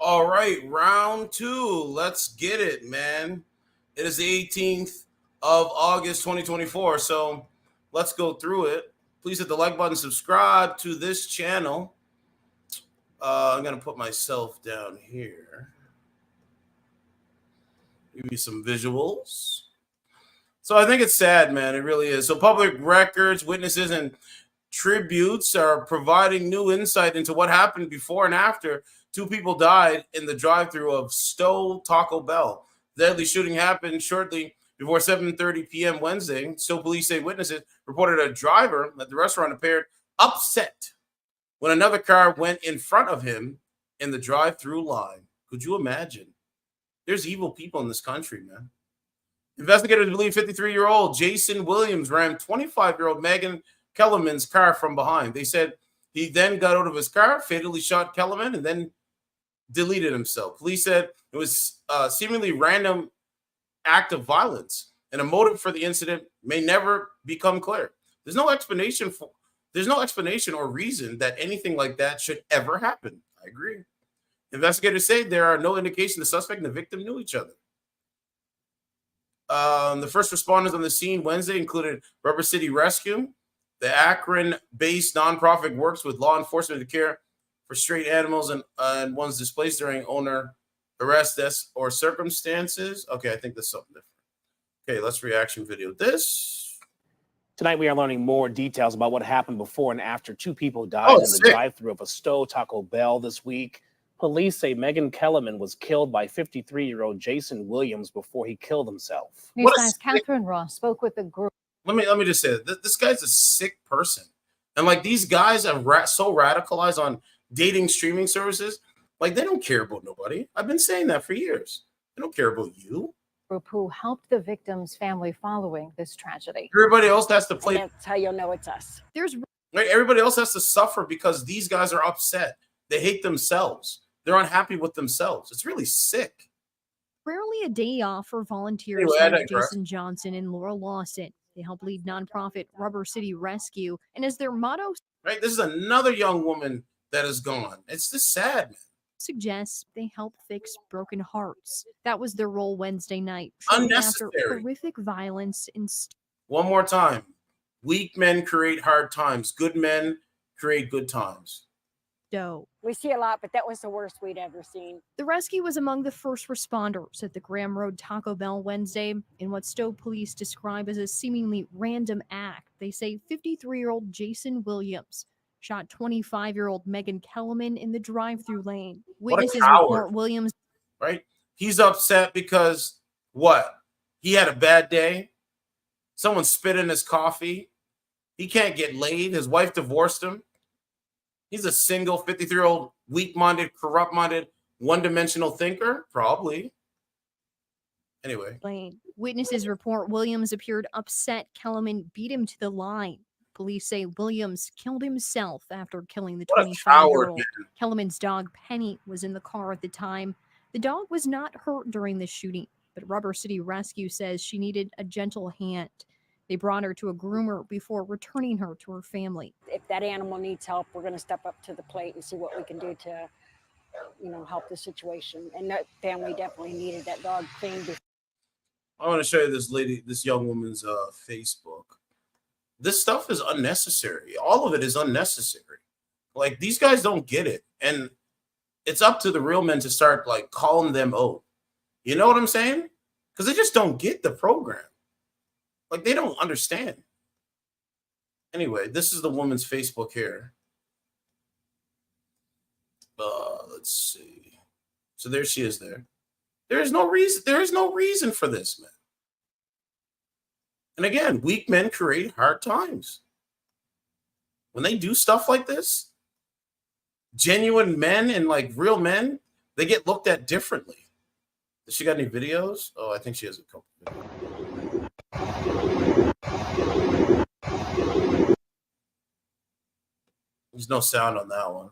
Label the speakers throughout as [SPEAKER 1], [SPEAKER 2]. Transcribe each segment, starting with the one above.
[SPEAKER 1] All right, round two. Let's get it, man. It is the 18th of August, 2024. So let's go through it. Please hit the like button, subscribe to this channel. I'm going to put myself down here. Give you some visuals. So I think it's sad, man. It really is. So public records, witnesses, and tributes are providing new insight into what happened before and after 2 people died in the drive-thru of Stow Taco Bell. The deadly shooting happened shortly before 7:30 p.m. Wednesday. Stow Police say witnesses reported a driver at the restaurant appeared upset when another car went in front of him in the drive-thru line. Could you imagine? There's evil people in this country, man. Investigators believe 53-year-old Jason Williams rammed 25-year-old Megan Keleman's car from behind. They said he then got out of his car, fatally shot Keleman, and then deleted himself. Police said it was a seemingly random act of violence, and a motive for the incident may never become clear. There's no explanation or reason that anything like that should ever happen. I agree. Investigators say there are no indication the suspect and the victim knew each other. The first responders on the scene Wednesday included Rubber City Rescue. The Akron-based nonprofit works with law enforcement to care for stray animals and ones displaced during owner arrest, deaths, or circumstances. Okay, I think that's something different. Okay, let's reaction video this.
[SPEAKER 2] Tonight, we are learning more details about what happened before and after 2 people died in the drive-thru of a Stow Taco Bell this week. Police say Megan Keleman was killed by 53-year-old Jason Williams before he killed himself.
[SPEAKER 3] News 5's Catherine Ross spoke with the group.
[SPEAKER 1] Let me just say this guy's a sick person, and like these guys are so radicalized on dating streaming services, like they don't care about nobody. I've been saying that for years. They don't care about you.
[SPEAKER 3] Group who helped the victim's family following this tragedy.
[SPEAKER 1] Everybody else has to play.
[SPEAKER 4] That's how you'll know it's us.
[SPEAKER 1] Everybody else has to suffer because these guys are upset. They hate themselves. They're unhappy with themselves. It's really sick.
[SPEAKER 5] Rarely a day off for volunteers like Jason Johnson and Laura Lawson. They help lead nonprofit Rubber City Rescue, and as their motto,
[SPEAKER 1] right, this is another young woman that is gone. It's just sad, man.
[SPEAKER 5] Suggests they help fix broken hearts. That was their role Wednesday night.
[SPEAKER 1] Unnecessary.
[SPEAKER 5] After horrific violence in
[SPEAKER 1] one more time. Weak men create hard times. Good men create good times.
[SPEAKER 5] Stow.
[SPEAKER 4] We see a lot, but that was the worst we'd ever seen.
[SPEAKER 5] The rescue was among the first responders at the Graham Road Taco Bell Wednesday in what Stow Police describe as a seemingly random act. They say 53-year-old Jason Williams shot 25-year-old Megan Keleman in the drive-thru lane. Witnesses report Williams.
[SPEAKER 1] Right? He's upset because what? He had a bad day. Someone spit in his coffee. He can't get laid. His wife divorced him. He's a single 53-year-old, weak-minded, corrupt-minded, one-dimensional thinker? Probably. Anyway.
[SPEAKER 5] Witnesses report Williams appeared upset Keleman beat him to the line. Police say Williams killed himself after killing the 25-year-old. Keleman's dog, Penny, was in the car at the time. The dog was not hurt during the shooting, but Rubber City Rescue says she needed a gentle hand. They brought her to a groomer before returning her to her family.
[SPEAKER 4] If that animal needs help, we're going to step up to the plate and see what we can do to, help the situation. And that family definitely needed that dog cleaned.
[SPEAKER 1] I want to show you this young woman's Facebook. This stuff is unnecessary. All of it is unnecessary. Like, these guys don't get it. And it's up to the real men to start, like, calling them out. You know what I'm saying? Because they just don't get the program. Like, they don't understand. Anyway, this is the woman's Facebook here. Let's see. So there she is there. There is no reason for this, man. And again, weak men create hard times. When they do stuff like this, genuine men and like real men, they get looked at differently. Does she got any videos? Oh, I think she has a couple videos. There's no sound on that one.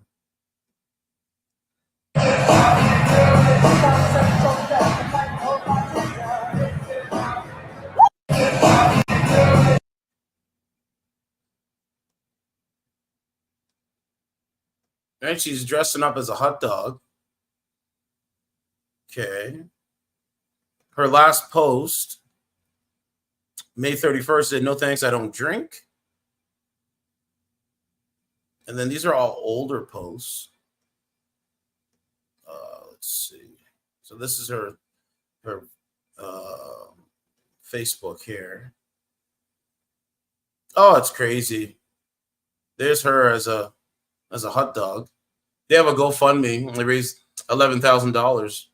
[SPEAKER 1] And she's dressing up as a hot dog. Okay. Her last post, May 31st, said, "No thanks, I don't drink." And then these are all older posts. Let's see. So this is her Facebook here. Oh, it's crazy. There's her as a hot dog. They have a GoFundMe. They raised $11,000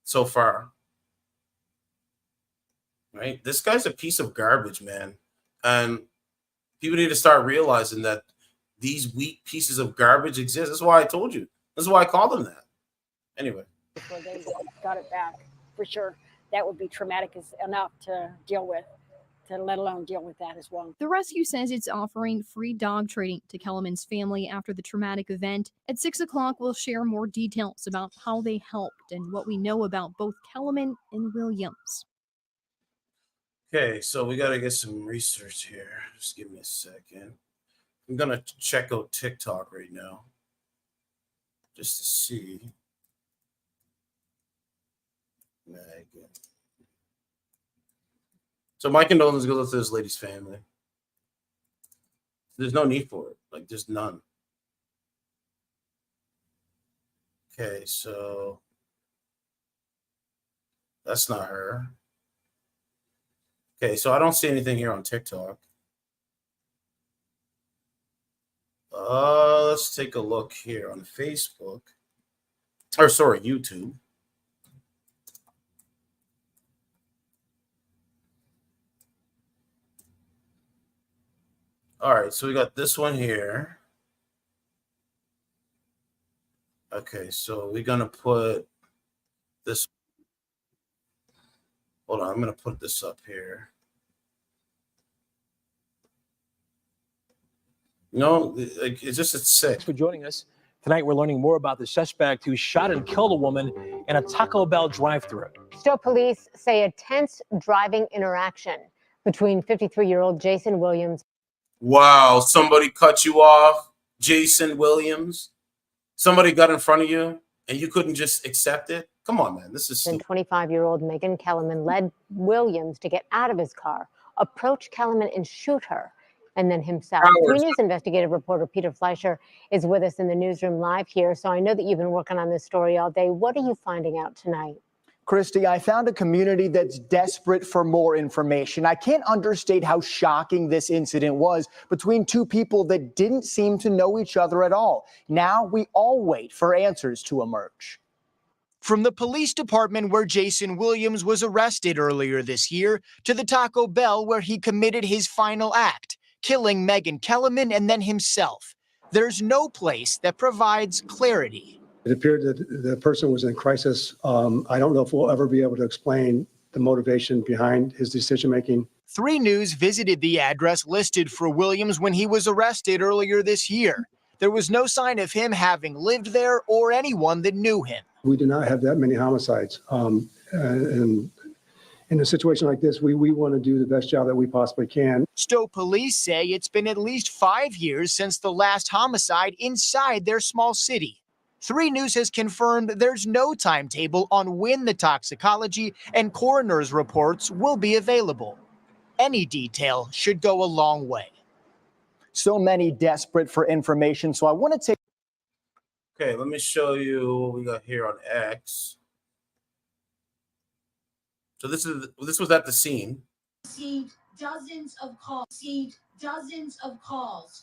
[SPEAKER 1] so far. Right? This guy's a piece of garbage, man. And people need to start realizing that these weak pieces of garbage exist. That's why I told you. That's why I called them that. Anyway.
[SPEAKER 4] Before they got it back, for sure. That would be traumatic enough to deal with, to let alone deal with that as well.
[SPEAKER 5] The rescue says it's offering free dog training to Keleman's family after the traumatic event. At 6 o'clock, we'll share more details about how they helped and what we know about both Keleman and Williams.
[SPEAKER 1] Okay, so we got to get some research here. Just give me a second. I'm going to check out TikTok right now just to see. Megan. So my condolences goes to this lady's family. There's no need for it. Like, there's none. Okay, so that's not her. Okay, so I don't see anything here on TikTok. Let's take a look here on Facebook. Or sorry, YouTube. All right, so we got this one here. Okay, so we're going to put this. Hold on, I'm going to put this up here. No, like, it's just, it's sick.
[SPEAKER 6] Thanks for joining us. Tonight, we're learning more about the suspect who shot and killed a woman in a Taco Bell drive-thru.
[SPEAKER 7] Stow Police say a tense driving interaction between 53-year-old Jason Williams.
[SPEAKER 1] Wow, somebody cut you off, Jason Williams. Somebody got in front of you and you couldn't just accept it? Come on, man. This is stupid.
[SPEAKER 7] And 25-year-old Megan Keleman led Williams to get out of his car, approach Keleman and shoot her, and then himself. 3 News investigative reporter Peter Fleischer is with us in the newsroom live here. So I know that you've been working on this story all day. What are you finding out tonight?
[SPEAKER 8] Christy, I found a community that's desperate for more information. I can't understate how shocking this incident was between two people that didn't seem to know each other at all. Now we all wait for answers to emerge. From the police department where Jason Williams was arrested earlier this year to the Taco Bell where he committed his final act, killing Megan Keleman and then himself, there's no place that provides clarity.
[SPEAKER 9] It appeared that the person was in crisis. I don't know if we'll ever be able to explain the motivation behind his decision-making.
[SPEAKER 8] 3 News visited the address listed for Williams when he was arrested earlier this year. There was no sign of him having lived there or anyone that knew him.
[SPEAKER 9] We do not have that many homicides. And in a situation like this, we want to do the best job that we possibly can.
[SPEAKER 8] Stow Police say it's been at least 5 years since the last homicide inside their small city. 3 News has confirmed there's no timetable on when the toxicology and coroner's reports will be available.
[SPEAKER 10] Any detail should go a long way.
[SPEAKER 8] So many desperate for information. So I want to take.
[SPEAKER 1] Okay, let me show you what we got here on X. So this was at the scene.
[SPEAKER 11] Received dozens of calls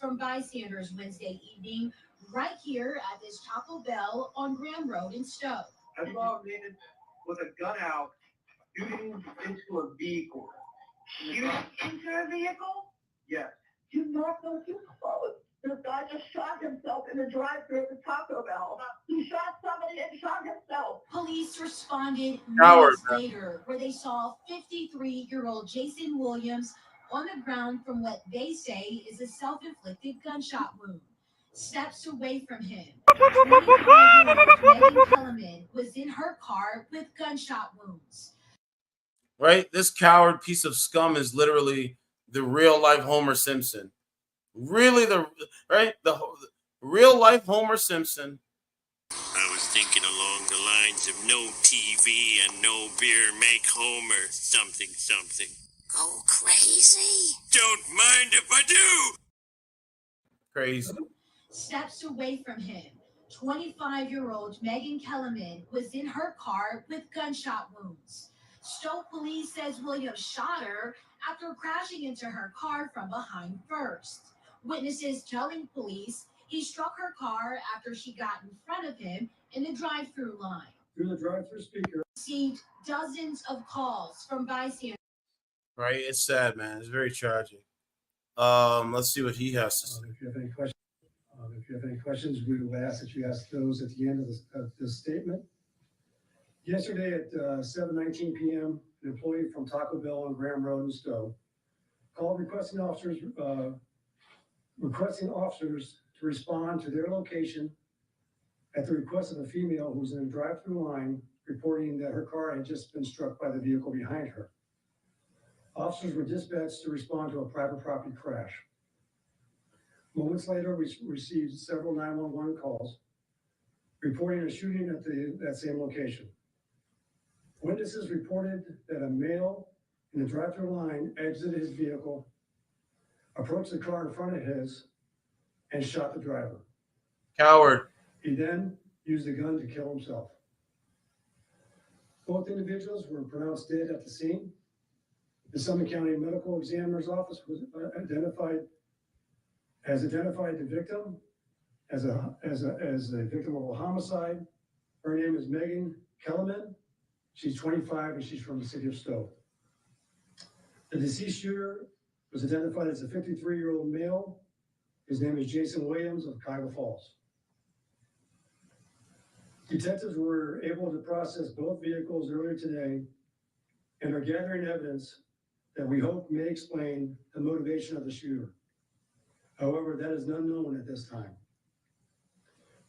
[SPEAKER 11] from bystanders Wednesday evening, right here at this Taco Bell on Graham Road in Stow.
[SPEAKER 12] I saw a man with a gun out shooting into a vehicle. Shooting into a vehicle? Yes.
[SPEAKER 13] You knocked those two closed. This guy just shot himself in the drive-thru at the Taco Bell. He shot somebody and shot himself.
[SPEAKER 11] Police responded minutes later, where they saw 53-year-old Jason Williams on the ground from what they say is a self-inflicted gunshot wound. Steps away from him, 25-year-old Megan Keleman was in her car with gunshot wounds.
[SPEAKER 1] Right? This coward piece of scum is literally the real life Homer Simpson. Really, the real life Homer Simpson.
[SPEAKER 14] I was thinking along the lines of no TV and no beer make Homer something something.
[SPEAKER 11] Go crazy.
[SPEAKER 14] Don't mind if I do.
[SPEAKER 1] Crazy.
[SPEAKER 11] Steps away from him, 25-year-old Megan Keleman was in her car with gunshot wounds. Stow Police says Williams shot her after crashing into her car from behind first. Witnesses telling police he struck her car after she got in front of him in the drive-thru line.
[SPEAKER 9] Through the drive-thru speaker.
[SPEAKER 11] Received dozens of calls from bystanders.
[SPEAKER 1] Right? It's sad, man. It's very tragic. Let's see what he has to say.
[SPEAKER 9] If you have any questions, we will ask that you ask those at the end of this statement. Yesterday at 7:19 p.m., an employee from Taco Bell on Graham Road in Stow called requesting officers to respond to their location at the request of a female who was in a drive-thru line, reporting that her car had just been struck by the vehicle behind her. Officers were dispatched to respond to a private property crash. Moments later, we received several 911 calls reporting a shooting at that same location. Witnesses reported that a male in the drive-thru line exited his vehicle, approached the car in front of his, and shot the driver.
[SPEAKER 1] Coward.
[SPEAKER 9] He then used the gun to kill himself. Both individuals were pronounced dead at the scene. The Summit County Medical Examiner's Office was identified the victim as a victim of a homicide. Her name is Megan Keleman. She's 25 and she's from the city of Stow. The deceased shooter was identified as a 53-year-old male. His name is Jason Williams of Cuyahoga Falls. Detectives were able to process both vehicles earlier today and are gathering evidence that we hope may explain the motivation of the shooter. However, that is unknown at this time.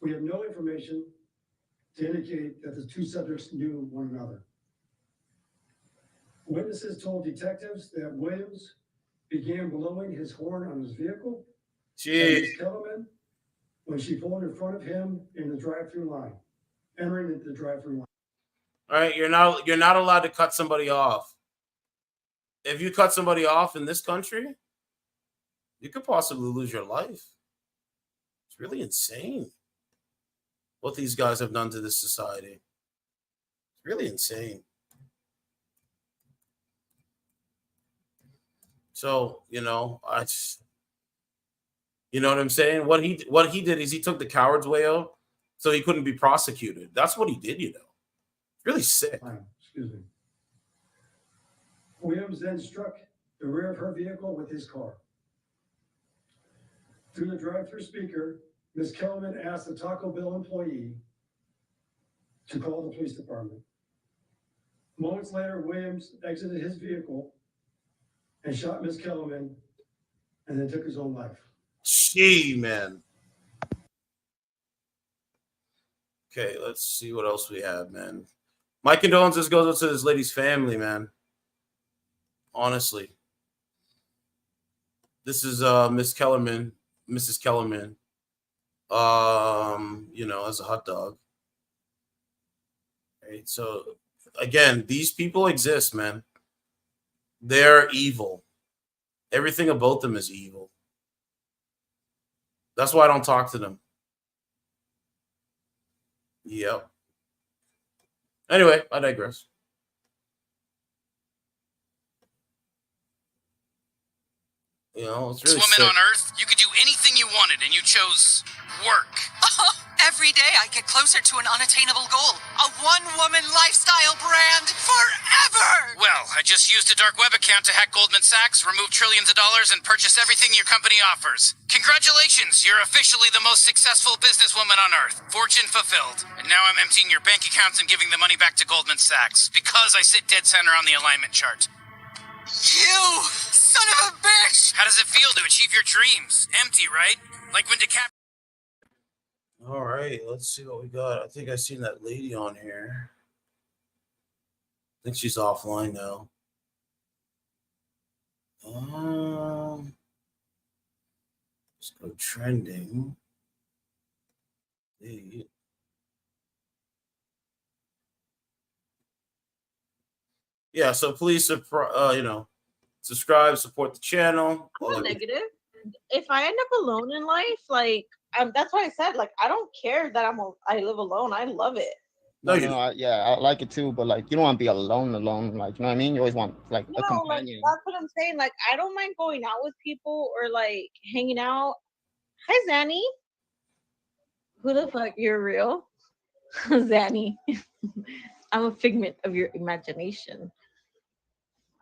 [SPEAKER 9] We have no information to indicate that the two subjects knew one another. Witnesses told detectives that Williams began blowing his horn on his vehicle. Ms. Keleman, when she pulled in front of him in the drive-thru line, entering into the drive-thru line.
[SPEAKER 1] All right, you're not allowed to cut somebody off. If you cut somebody off in this country, you could possibly lose your life. It's really insane what these guys have done to this society. It's really insane. So, you know what I'm saying? What he did is he took the coward's way out so he couldn't be prosecuted. That's what he did, It's really sick.
[SPEAKER 9] Excuse me. Williams then struck the rear of her vehicle with his car. Through the drive-thru speaker, Ms. Keleman asked the Taco Bell employee to call the police department. Moments later, Williams exited his vehicle and shot Ms. Keleman and then took his own life.
[SPEAKER 1] Gee, man. Okay, let's see what else we have, man. My condolences goes out to this lady's family, man. Honestly. This is Mrs. Keleman, as a hot dog. Right, so again, these people exist, man. They're evil. Everything about them is evil. That's why I don't talk to them. Yep. Anyway, I digress. You know, it's really
[SPEAKER 15] woman
[SPEAKER 1] sick.
[SPEAKER 15] on Earth, you could do anything you wanted, and you chose work.
[SPEAKER 16] Every day I get closer to an unattainable goal. A one-woman lifestyle brand forever!
[SPEAKER 15] Well, I just used a dark web account to hack Goldman Sachs, remove trillions of dollars, and purchase everything your company offers. Congratulations, you're officially the most successful businesswoman on Earth. Fortune fulfilled. And now I'm emptying your bank accounts and giving the money back to Goldman Sachs, because I sit dead center on the alignment chart.
[SPEAKER 16] You son of a bitch!
[SPEAKER 15] How does it feel to achieve your dreams? Empty, right? Like when DiCaprio...
[SPEAKER 1] All right, let's see what we got. I think I seen that lady on here. I think she's offline now. Let's go trending. Yeah, so please, subscribe, support the channel.
[SPEAKER 17] I'm negative. If I end up alone in life, like that's why I said, like, I don't care that I live alone. I love it.
[SPEAKER 18] I like it too, but like you don't want to be alone, like, you know what I mean? You always want like a companion.
[SPEAKER 17] Like, that's what I'm saying. Like, I don't mind going out with people or like hanging out. Hi, Zanny. Who the fuck? You're real? Zanny. I'm a figment of your imagination.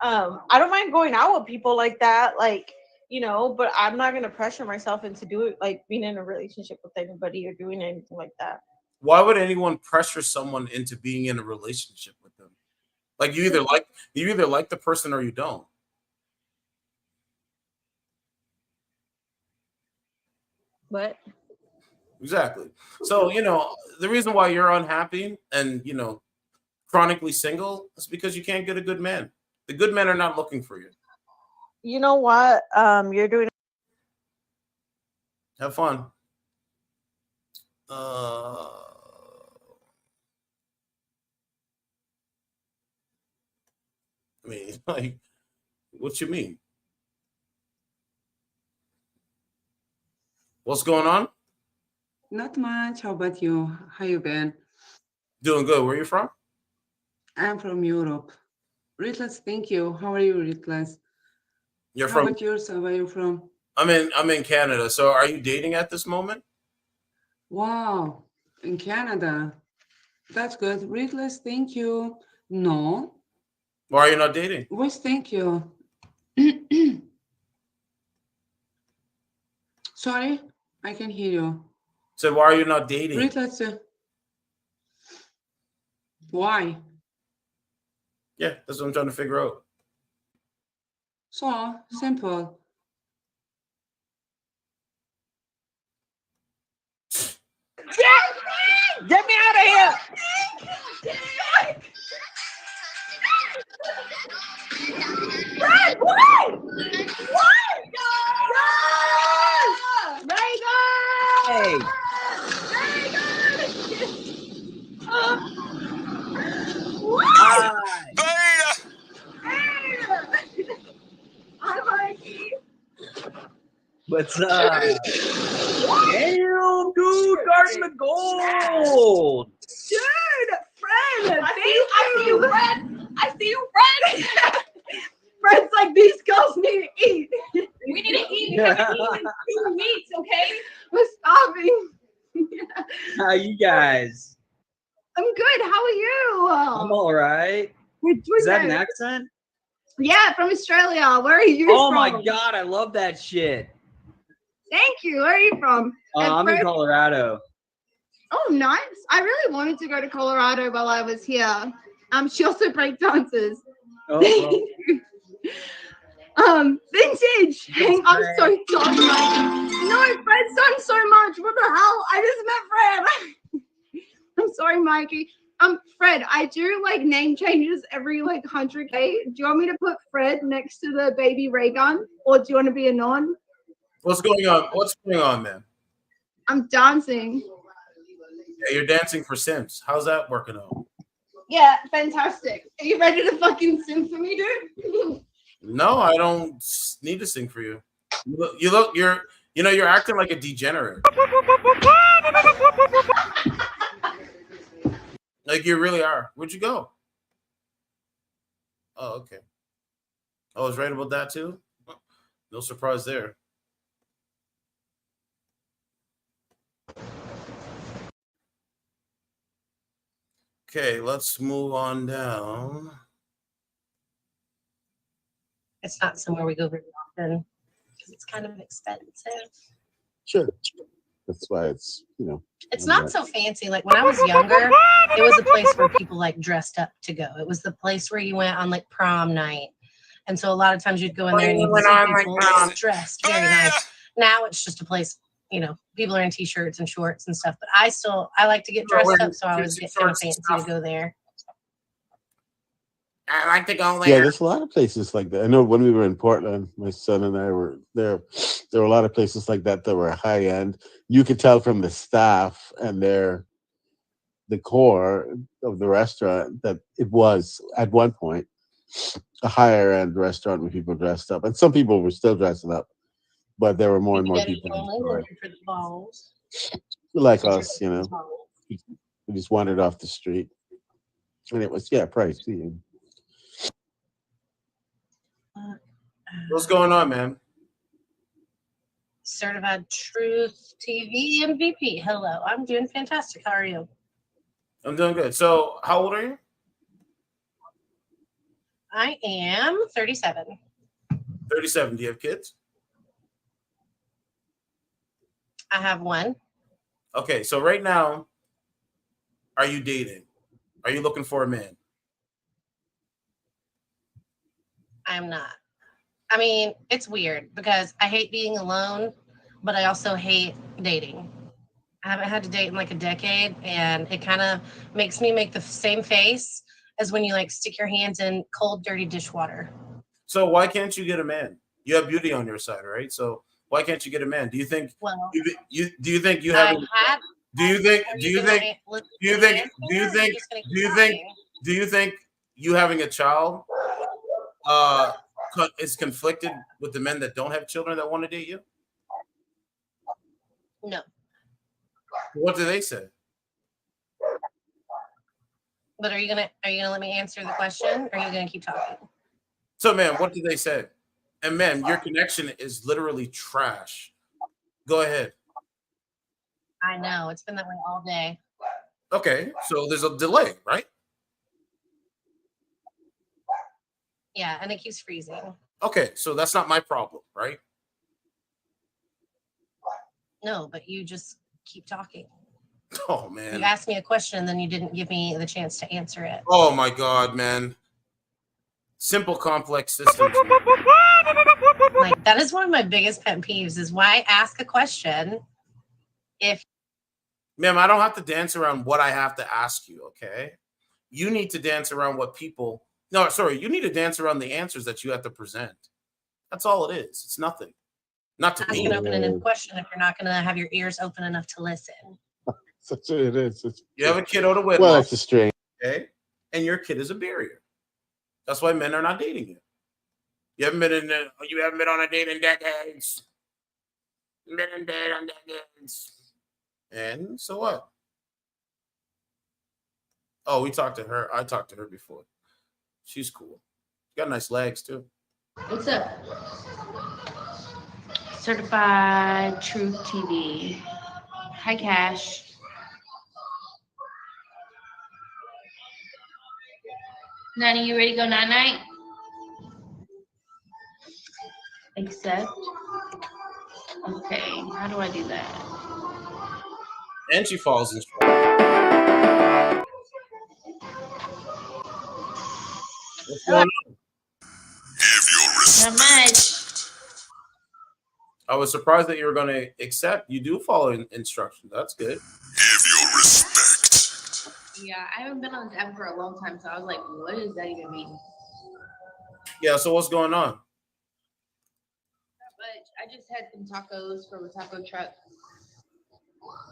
[SPEAKER 17] I don't mind going out with people like that, like, you know, but I'm not gonna pressure myself into being in a relationship with anybody or doing anything like that.
[SPEAKER 1] Why would anyone pressure someone into being in a relationship with them? Like you either like the person or you don't.
[SPEAKER 17] What?
[SPEAKER 1] Exactly. So, the reason why you're unhappy and, chronically single is because you can't get a good man. The good men are not looking for you.
[SPEAKER 17] You know what? You're doing.
[SPEAKER 1] Have fun. I mean, like, what you mean? What's going on?
[SPEAKER 19] Not much. How about you? How you been?
[SPEAKER 1] Doing good. Where are you from?
[SPEAKER 19] I'm from Europe. Ritless, thank you. How are you, Ritless?
[SPEAKER 1] You're
[SPEAKER 19] How
[SPEAKER 1] from?
[SPEAKER 19] about yourself? Where are you from?
[SPEAKER 1] I'm in Canada. So, are you dating at this moment?
[SPEAKER 19] Wow, in Canada. That's good. Ritless, thank you. No.
[SPEAKER 1] Why are you not dating?
[SPEAKER 19] Voice, thank you. Sorry, I can hear you.
[SPEAKER 1] So, why are you not dating?
[SPEAKER 19] Ritless, why?
[SPEAKER 1] Yeah, that's what I'm trying to figure out.
[SPEAKER 19] So simple.
[SPEAKER 17] Get me out of here! Run! What?
[SPEAKER 20] Hey.
[SPEAKER 17] Hi, Mikey.
[SPEAKER 20] What's up? Damn, dude, guarding the gold.
[SPEAKER 17] Dude, Fred, I see you, Fred. I see you, Fred. Fred's like, these girls need to eat. We need to eat. We haven't eaten 2 weeks, okay? We're starving.
[SPEAKER 20] How you guys?
[SPEAKER 17] I'm good. How are you?
[SPEAKER 20] I'm all right. Is that an accent?
[SPEAKER 17] Yeah, from Australia. Where are you
[SPEAKER 20] Oh
[SPEAKER 17] from?
[SPEAKER 20] my God, I love that shit.
[SPEAKER 17] Thank you. Where are you from?
[SPEAKER 20] I'm in Colorado.
[SPEAKER 17] Oh, nice. I really wanted to go to Colorado while I was here. She also break dances.
[SPEAKER 20] Oh,
[SPEAKER 17] Vintage. I'm so sorry. No, Fred's done so much. What the hell? I just met Fred. I'm sorry, Mikey. Fred, I do like name changes every like 100K. Do you want me to put Fred next to the baby ray gun, or do you want to be a non?
[SPEAKER 1] What's going on? What's going on, man?
[SPEAKER 17] I'm dancing.
[SPEAKER 1] Yeah, you're dancing for Sims. How's that working out?
[SPEAKER 17] Yeah, fantastic. Are you ready to fucking sim for me, dude?
[SPEAKER 1] No, I don't need to sing for you. You're acting like a degenerate. Like you really are. Where'd you go? Oh, okay. I was right about that too. No surprise there. Okay, let's move on down.
[SPEAKER 21] It's not somewhere we go very often because it's kind of expensive.
[SPEAKER 22] Sure. That's why it's,
[SPEAKER 21] It's not so fancy. Like when I was younger, it was a place where people like dressed up to go. It was the place where you went on like prom night. And so a lot of times you'd go in there and you'd see people dressed very nice. Now it's just a place, people are in t-shirts and shorts and stuff. But I like to get dressed up, so I always get kind of fancy to go there.
[SPEAKER 1] I like to go there.
[SPEAKER 22] Yeah, there's a lot of places like that. I know when we were in Portland, my son and I were there. There were a lot of places like that were high end. You could tell from the staff and the core of the restaurant that it was at one point a higher end restaurant with people dressed up, and some people were still dressing up, but there were more and more people like us. We just wandered off the street, and it was pricey.
[SPEAKER 1] What's going on, man?
[SPEAKER 21] Certified Truth TV MVP. Hello, I'm doing fantastic. How are you?
[SPEAKER 1] I'm doing good. So, how old are you?
[SPEAKER 21] I am 37.
[SPEAKER 1] 37. Do you have kids?
[SPEAKER 21] I have one.
[SPEAKER 1] Okay, so right now, are you dating? Are you looking for a man?
[SPEAKER 21] I'm not. I mean, it's weird because I hate being alone, but I also hate dating. I haven't had to date in like a decade, and it kind of makes me make the same face as when you like stick your hands in cold, dirty dishwater.
[SPEAKER 1] So why can't you get a man? You have beauty on your side, right? So why can't you get a man? Do you think?
[SPEAKER 21] Well,
[SPEAKER 1] do you think you have? Do you think you having a child is conflicted with the men that don't have children that want to date you?
[SPEAKER 21] No.
[SPEAKER 1] What do they say?
[SPEAKER 21] But are you gonna let me answer the question, or are you gonna keep talking?
[SPEAKER 1] So, man, what do they say? And man, your connection is literally trash. Go ahead.
[SPEAKER 21] I know it's been that way all day.
[SPEAKER 1] Okay, so there's a delay, right?
[SPEAKER 21] Yeah, and it keeps freezing.
[SPEAKER 1] Okay, so that's not my problem, right?
[SPEAKER 21] No, but you just keep talking.
[SPEAKER 1] Oh man.
[SPEAKER 21] You asked me a question and then you didn't give me the chance to answer it.
[SPEAKER 1] Oh my god, man. Simple complex systems.
[SPEAKER 21] Like that is one of my biggest pet peeves is why ask a question if
[SPEAKER 1] ma'am, I don't have to dance around what I have to ask you, okay? You need to dance around you need to dance around the answers that you have to present. That's all it is. It's nothing. Not to me.
[SPEAKER 21] Ask an open-ended question if you're not going to have your ears open enough to listen.
[SPEAKER 22] That's what it is.
[SPEAKER 1] You have a kid out of wedlock.
[SPEAKER 22] Well, that's a strange.
[SPEAKER 1] Okay, and your kid is a barrier. That's why men are not dating you. You haven't been on a date in decades. Been on a date on decades. And so what? Oh, we talked to her. I talked to her before. She's cool. She got nice legs too.
[SPEAKER 23] What's up? Certified Truth TV. Hi, Cash. Nani, you ready to go night-night? Accept. Okay, how do I do that?
[SPEAKER 1] And she falls in. What's going on?
[SPEAKER 23] Not much.
[SPEAKER 1] I was surprised that you were going to accept. You do follow instructions. That's good.
[SPEAKER 23] Give your respect. Yeah, I haven't been on this app for a long time, so I was like, what does that even mean?
[SPEAKER 1] Yeah, so what's going on?
[SPEAKER 23] But I just had some tacos from a taco truck.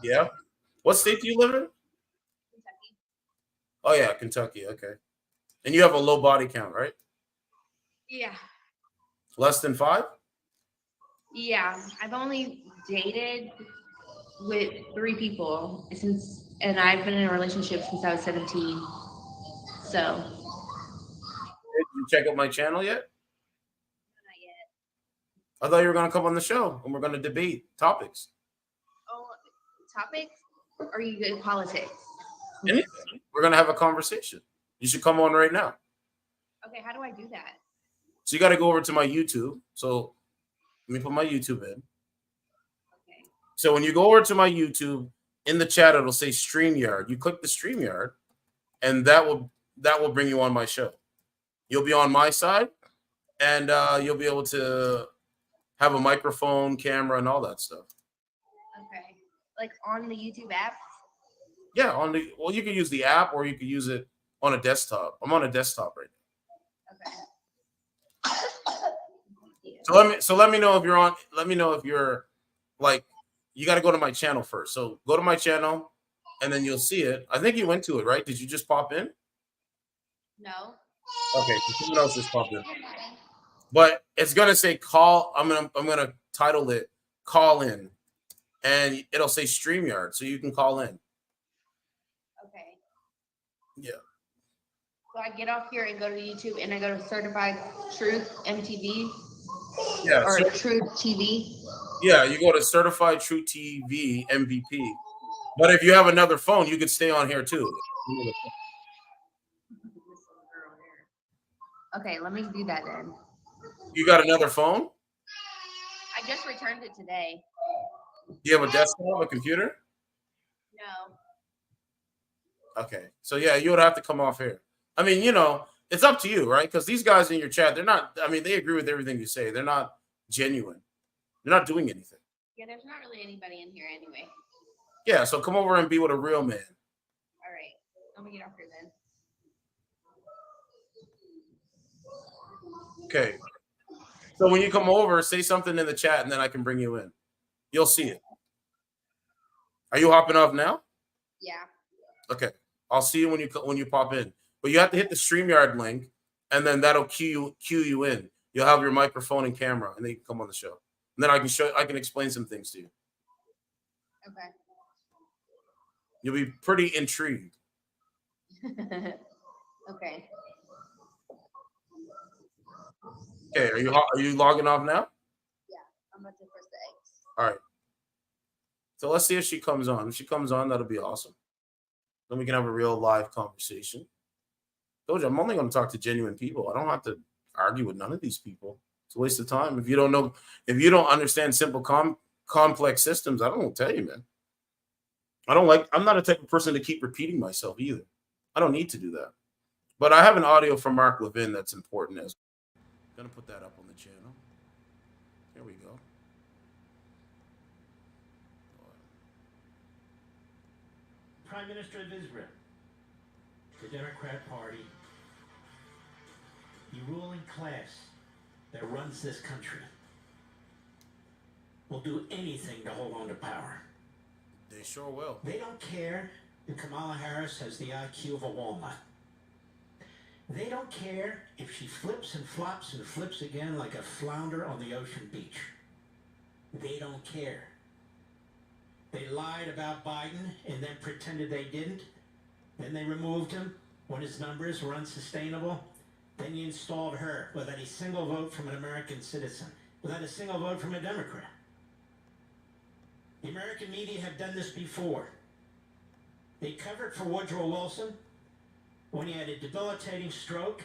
[SPEAKER 1] Yeah? What state do you live in?
[SPEAKER 23] Kentucky.
[SPEAKER 1] Oh, yeah, Kentucky. Okay. And you have a low body count, right?
[SPEAKER 23] Yeah.
[SPEAKER 1] Less than 5?
[SPEAKER 23] Yeah, I've only dated with 3 people and I've been in a relationship since I was 17. So.
[SPEAKER 1] Did you check out my channel yet?
[SPEAKER 23] Not yet.
[SPEAKER 1] I thought you were going to come on the show and we're going to debate topics.
[SPEAKER 23] Oh, topics? Or are you good at politics?
[SPEAKER 1] Anything. We're going to have a conversation. You should come on right now.
[SPEAKER 23] Okay, how do I do that?
[SPEAKER 1] So you got to go over to my YouTube. So let me put my YouTube in.
[SPEAKER 23] Okay.
[SPEAKER 1] So when you go over to my YouTube, in the chat it'll say StreamYard. You click the StreamYard, and that will bring you on my show. You'll be on my side, and you'll be able to have a microphone, camera, and all that stuff.
[SPEAKER 23] Okay. Like on the YouTube app?
[SPEAKER 1] Yeah, you can use the app or you can use it on a desktop. I'm on a desktop right now.
[SPEAKER 23] Okay.
[SPEAKER 1] So let me know if you're on. Let me know if you're like, you got to go to my channel first. So go to my channel, and then you'll see it. I think you went to it, right? Did you just pop in?
[SPEAKER 23] No.
[SPEAKER 1] Okay, so someone else just popped in. But it's gonna say call. I'm gonna title it "Call In," and it'll say StreamYard, so you can call in.
[SPEAKER 23] Okay.
[SPEAKER 1] Yeah.
[SPEAKER 23] So I get off here and go to YouTube and I go to Certified Truth MTV.
[SPEAKER 1] Yeah.
[SPEAKER 23] Or Truth TV.
[SPEAKER 1] Yeah, you go to Certified True TV MVP. But if you have another phone, you could stay on here too.
[SPEAKER 23] Okay, let me do that then.
[SPEAKER 1] You got another phone?
[SPEAKER 23] I just returned it today.
[SPEAKER 1] Do you have a desktop, a computer?
[SPEAKER 23] No.
[SPEAKER 1] Okay. So yeah, you would have to come off here. I mean, it's up to you, right? Because these guys in your chat, they're not, I mean, they agree with everything you say. They're not genuine. They're not doing anything.
[SPEAKER 23] Yeah, there's not really anybody in here anyway.
[SPEAKER 1] Yeah, so come over and be with a real man.
[SPEAKER 23] All right. Let me get off here then.
[SPEAKER 1] Okay. So when you come over, say something in the chat and then I can bring you in. You'll see it. Are you hopping off now?
[SPEAKER 23] Yeah.
[SPEAKER 1] Okay. I'll see you when you pop in. But you have to hit the StreamYard link and then that'll cue you in. You'll have your microphone and camera and then you can come on the show. And then I can explain some things to you.
[SPEAKER 23] Okay.
[SPEAKER 1] You'll be pretty intrigued.
[SPEAKER 23] Okay.
[SPEAKER 1] Okay, are you logging off now?
[SPEAKER 23] Yeah, I'm about to press the X.
[SPEAKER 1] All right. So let's see if she comes on. If she comes on, that'll be awesome. Then we can have a real live conversation. Told you, I'm only going to talk to genuine people. I don't have to argue with none of these people. It's a waste of time. If you don't understand simple complex systems, I don't know what to tell you, man. I'm not a type of person to keep repeating myself either. I don't need to do that. But I have an audio from Mark Levin that's important as well. Gonna put that up on the channel. There we go.
[SPEAKER 2] Prime Minister of Israel, the Democrat Party, the ruling class that runs this country will do anything to hold on to power.
[SPEAKER 1] They sure will.
[SPEAKER 2] They don't care if Kamala Harris has the IQ of a walnut. They don't care if she flips and flops and flips again like a flounder on the ocean beach. They don't care. They lied about Biden and then pretended they didn't. Then they removed him when his numbers were unsustainable. Then you installed her without a single vote from an American citizen, without a single vote from a Democrat. The American media have done this before. They covered for Woodrow Wilson when he had a debilitating stroke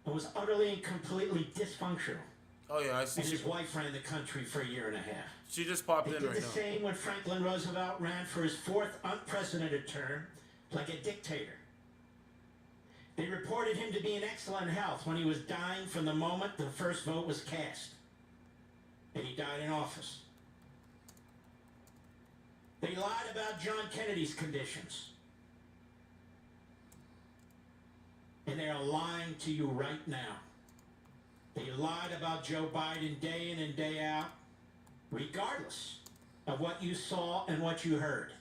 [SPEAKER 2] and was utterly and completely dysfunctional.
[SPEAKER 1] Oh yeah, I see.
[SPEAKER 2] And his wife ran the country for a year and a half.
[SPEAKER 1] She just popped in right now.
[SPEAKER 2] They did the same when Franklin Roosevelt ran for his 4th unprecedented term like a dictator. They reported him to be in excellent health when he was dying from the moment the first vote was cast. And he died in office. They lied about John Kennedy's conditions. And they are lying to you right now. They lied about Joe Biden day in and day out, regardless of what you saw and what you heard.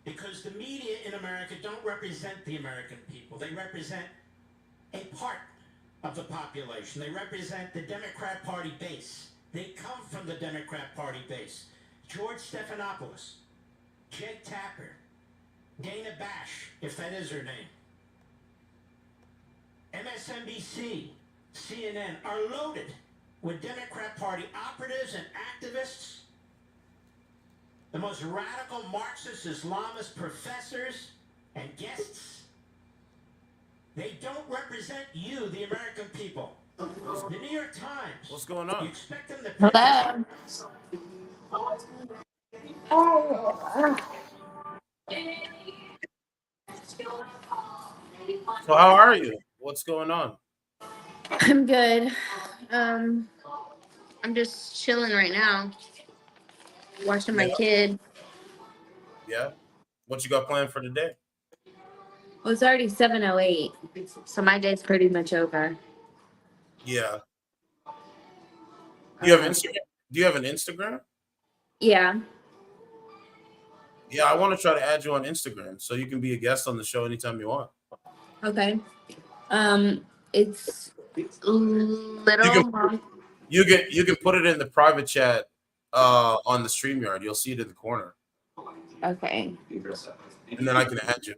[SPEAKER 2] Because the media in America don't represent the American people. They represent a part of the population. They represent the Democrat Party base. They come from the Democrat Party base. George Stephanopoulos, Jake Tapper, Dana Bash, if that is her name, MSNBC, CNN are loaded with Democrat Party operatives and activists, the most radical Marxist Islamist professors and guests. They don't represent you, the American people. The New York Times.
[SPEAKER 1] What's going on?
[SPEAKER 2] You expect them to
[SPEAKER 3] Hello.
[SPEAKER 1] So how are you? What's going on?
[SPEAKER 3] I'm good. Um, I'm just chilling right now, watching my
[SPEAKER 1] Yeah.
[SPEAKER 3] kid.
[SPEAKER 1] Yeah. What you got planned for today?
[SPEAKER 3] Well, it's already 7:08, so my day's pretty much over.
[SPEAKER 1] Yeah. Do you have Instagram? Do you have an Instagram?
[SPEAKER 3] Yeah.
[SPEAKER 1] Yeah, I want to try to add you on Instagram so you can be a guest on the show anytime you want.
[SPEAKER 3] Okay. It's
[SPEAKER 1] You
[SPEAKER 3] little
[SPEAKER 1] can
[SPEAKER 3] mom.
[SPEAKER 1] you can put it in the private chat on the StreamYard. You'll see it in the corner.
[SPEAKER 3] Okay.
[SPEAKER 1] And then I can add you.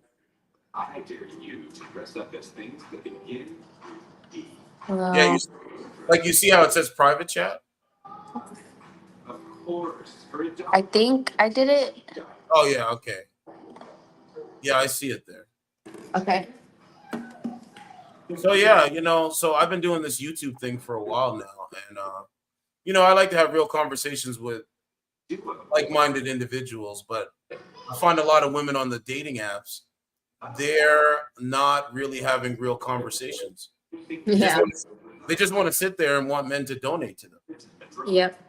[SPEAKER 4] I dare you to dress up as things that begin.
[SPEAKER 3] Hello.
[SPEAKER 1] Yeah, you see how it says private chat?
[SPEAKER 4] Of course.
[SPEAKER 3] I think I did it.
[SPEAKER 1] Oh yeah, okay. Yeah, I see it there.
[SPEAKER 3] Okay.
[SPEAKER 1] So yeah, so I've been doing this YouTube thing for a while now, and I like to have real conversations with like-minded individuals, but I find a lot of women on the dating apps, they're not really having real conversations.
[SPEAKER 3] Yeah.
[SPEAKER 1] They just want to sit there and want men to donate to them.
[SPEAKER 3] Yep.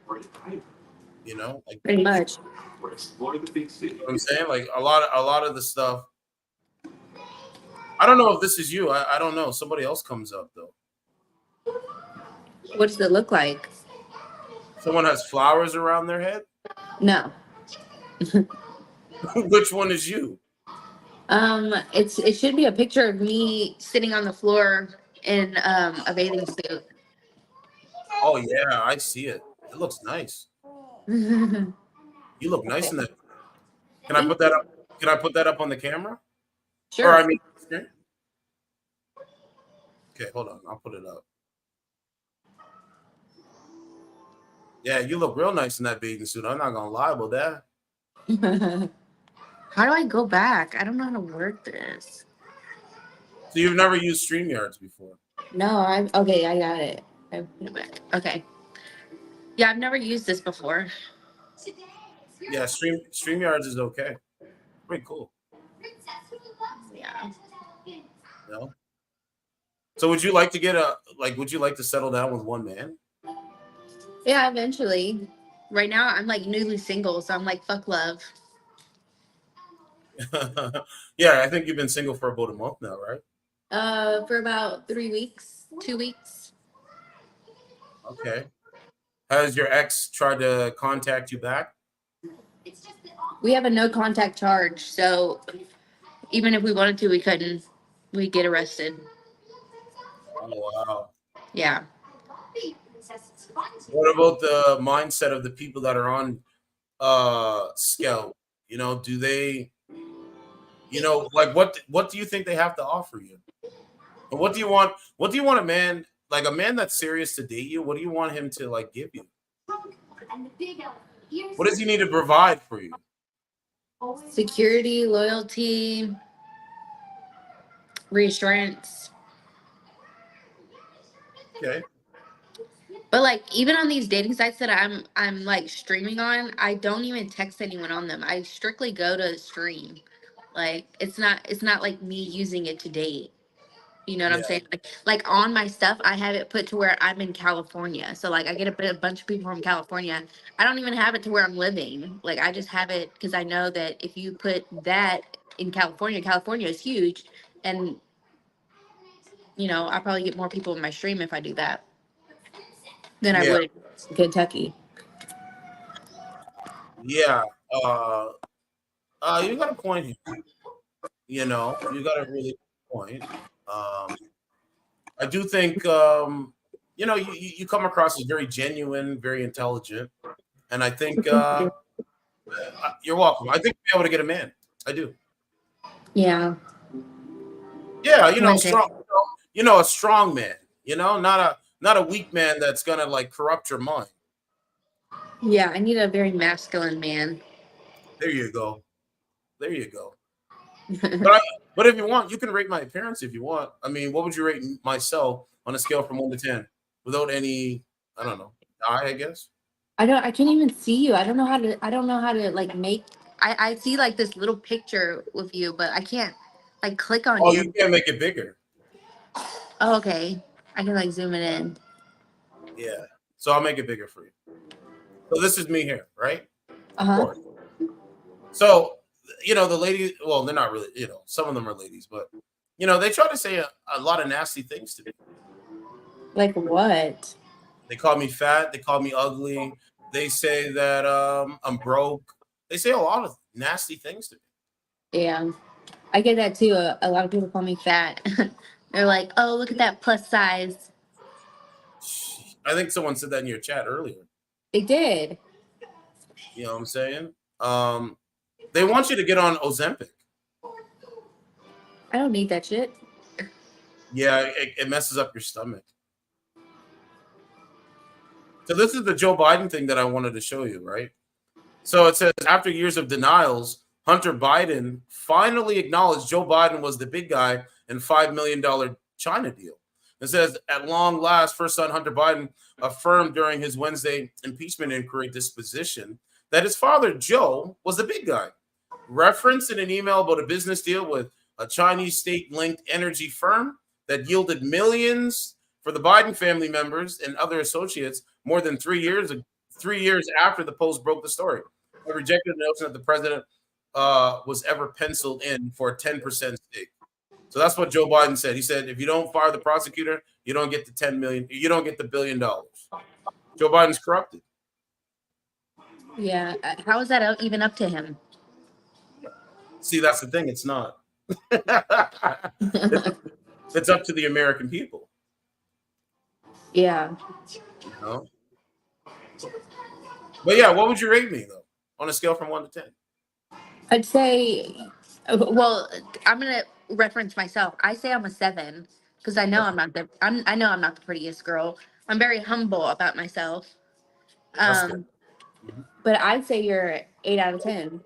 [SPEAKER 1] Like
[SPEAKER 3] Pretty much.
[SPEAKER 1] You know what I'm saying? Like a lot of the stuff. I don't know if this is you. I don't know. Somebody else comes up though.
[SPEAKER 3] What does it look like?
[SPEAKER 1] Someone has flowers around their head.
[SPEAKER 3] No.
[SPEAKER 1] Which one is you?
[SPEAKER 3] It should be a picture of me sitting on the floor in a bathing suit.
[SPEAKER 1] Oh yeah, I see it. It looks nice. You look nice in that. Can I put that up? Can I put that up on the camera?
[SPEAKER 3] Sure.
[SPEAKER 1] Or I mean, okay, hold on. I'll put it up. Yeah, you look real nice in that bathing suit. I'm not gonna lie about that.
[SPEAKER 3] How do I go back? I don't know how to work this.
[SPEAKER 1] So you've never used StreamYards before?
[SPEAKER 3] No, okay, I got it. I put it back. Okay. Yeah, I've never used this before.
[SPEAKER 1] Yeah, StreamYards is okay. Pretty cool.
[SPEAKER 3] Yeah.
[SPEAKER 1] No. So would you like to would you like to settle down with one man?
[SPEAKER 3] Yeah, eventually. Right now, I'm like newly single, so I'm like, fuck love.
[SPEAKER 1] Yeah, I think you've been single for about a month now, right?
[SPEAKER 3] For about 3 weeks, 2 weeks.
[SPEAKER 1] Okay. Has your ex tried to contact you back?
[SPEAKER 3] We have a no contact charge, so even if we wanted to, we couldn't. We'd get arrested.
[SPEAKER 1] Oh wow.
[SPEAKER 3] Yeah.
[SPEAKER 1] What about the mindset of the people that are on Scout? Do they like what do you think they have to offer you? And what do you want a man, like a man that's serious to date you, what do you want him to like give you? What does he need to provide for you?
[SPEAKER 3] Security, loyalty, reassurance.
[SPEAKER 1] Okay.
[SPEAKER 3] But like even on these dating sites that I'm like streaming on, I don't even text anyone on them. I strictly go to stream. Like it's not like me using it to date. You know what I'm saying? Like on my stuff, I have it put to where I'm in California. So like I get a bunch of people from California. I don't even have it to where I'm living. Like I just have it because I know that if you put that in California, California is huge, and I probably get more people in my stream if I do that than I
[SPEAKER 1] Yeah.
[SPEAKER 3] would Kentucky.
[SPEAKER 1] Yeah. You got a point here. You got a really good point. I do think you come across as very genuine, very intelligent, and I think you're welcome. I think you'll be able to get a man. I do.
[SPEAKER 3] Yeah.
[SPEAKER 1] Yeah,
[SPEAKER 3] Like it.
[SPEAKER 1] strong. A strong man. Not a weak man that's gonna like corrupt your mind.
[SPEAKER 3] Yeah, I need a very masculine man.
[SPEAKER 1] There you go. There you go. But if you want, you can rate my appearance if you want. I mean, what would you rate myself on a scale from 1 to 10 without any, I don't know, I guess.
[SPEAKER 3] I can't even see you. I don't know how to like make. I see like this little picture with you, but I can't like click on
[SPEAKER 1] Oh,
[SPEAKER 3] you.
[SPEAKER 1] you can't make it bigger.
[SPEAKER 3] Oh, okay. I can like zoom it in.
[SPEAKER 1] Yeah. So I'll make it bigger for you. So this is me here, right?
[SPEAKER 3] Uh-huh.
[SPEAKER 1] Of course. So, the ladies, well, they're not really, some of them are ladies, but, they try to say a lot of nasty things to me.
[SPEAKER 3] Like what?
[SPEAKER 1] They call me fat. They call me ugly. They say that I'm broke. They say a lot of nasty things to me.
[SPEAKER 3] Yeah. I get that too. A lot of people call me fat. They're like, "Oh, look at that plus size."
[SPEAKER 1] I think someone said that in your chat earlier.
[SPEAKER 3] They did.
[SPEAKER 1] You know what I'm saying? They want you to get on Ozempic.
[SPEAKER 3] I don't need that shit.
[SPEAKER 1] Yeah, it messes up your stomach. So this is the Joe Biden thing that I wanted to show you, right? So it says, after years of denials, Hunter Biden finally acknowledged Joe Biden was the big guy in $5 million China deal. It says, at long last, first son Hunter Biden affirmed during his Wednesday impeachment inquiry disposition that his father, Joe, was the big guy. Referenced in an email about a business deal with a Chinese state-linked energy firm that yielded millions for the Biden family members and other associates more than 3 years after the Post broke the story. I rejected the notion that the president was ever penciled in for a 10% stake. So that's what Joe Biden said. He said, if you don't fire the prosecutor, you don't get the 10 million, you don't get the $1 billion. Joe Biden's corrupted.
[SPEAKER 3] Yeah. How is that even up to him?
[SPEAKER 1] See, that's the thing. It's not. It's up to the American people.
[SPEAKER 3] Yeah.
[SPEAKER 1] But yeah, what would you rate me though on a scale from 1 to 10?
[SPEAKER 3] I'd say, well, I'm gonna reference myself. I say I'm a 7 because I know I'm not the prettiest girl. I'm very humble about myself. But I'd say you're 8 out of 10.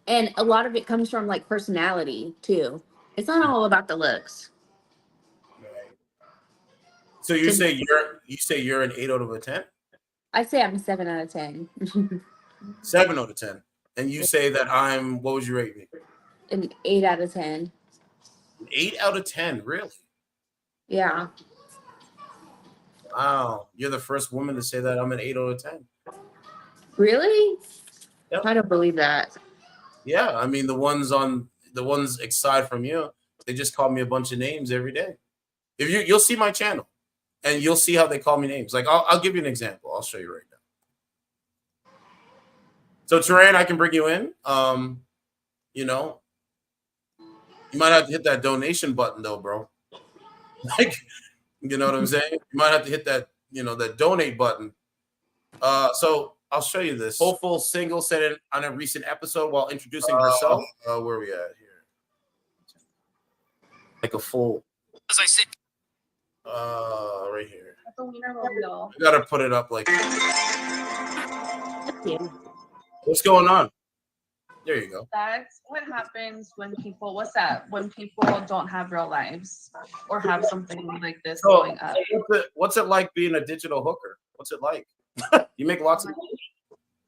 [SPEAKER 3] And a lot of it comes from like personality too. It's not all about the looks.
[SPEAKER 1] Right. So you say you're an 8 out of a 10?
[SPEAKER 3] I'd say I'm a 7 out of 10.
[SPEAKER 1] 7 out of 10. And you say that I'm, what would you rate me?
[SPEAKER 3] An 8 out of 10.
[SPEAKER 1] 8 out of 10, really?
[SPEAKER 3] Yeah.
[SPEAKER 1] Wow. You're the first woman to say that I'm an 8 out of 10.
[SPEAKER 3] Really?
[SPEAKER 1] Yep.
[SPEAKER 3] I don't believe that.
[SPEAKER 1] Yeah, I mean the ones aside from you, they just call me a bunch of names every day. If you'll see my channel, and you'll see how they call me names. Like I'll give you an example. I'll show you right now. So Terrain, I can bring you in. You might have to hit that donation button though, bro. Like, you know what I'm saying? You might have to hit that, that donate button. So I'll show you this. Hopeful single said it on a recent episode while introducing herself. Where are we at here? Like a full.
[SPEAKER 15] As I sit.
[SPEAKER 1] Right here. I gotta put it up like. What's going on? There you go.
[SPEAKER 5] That's what happens when people. What's that? When people don't have real lives or have something like this going up.
[SPEAKER 1] What's it like being a digital hooker? What's it like? You make lots of.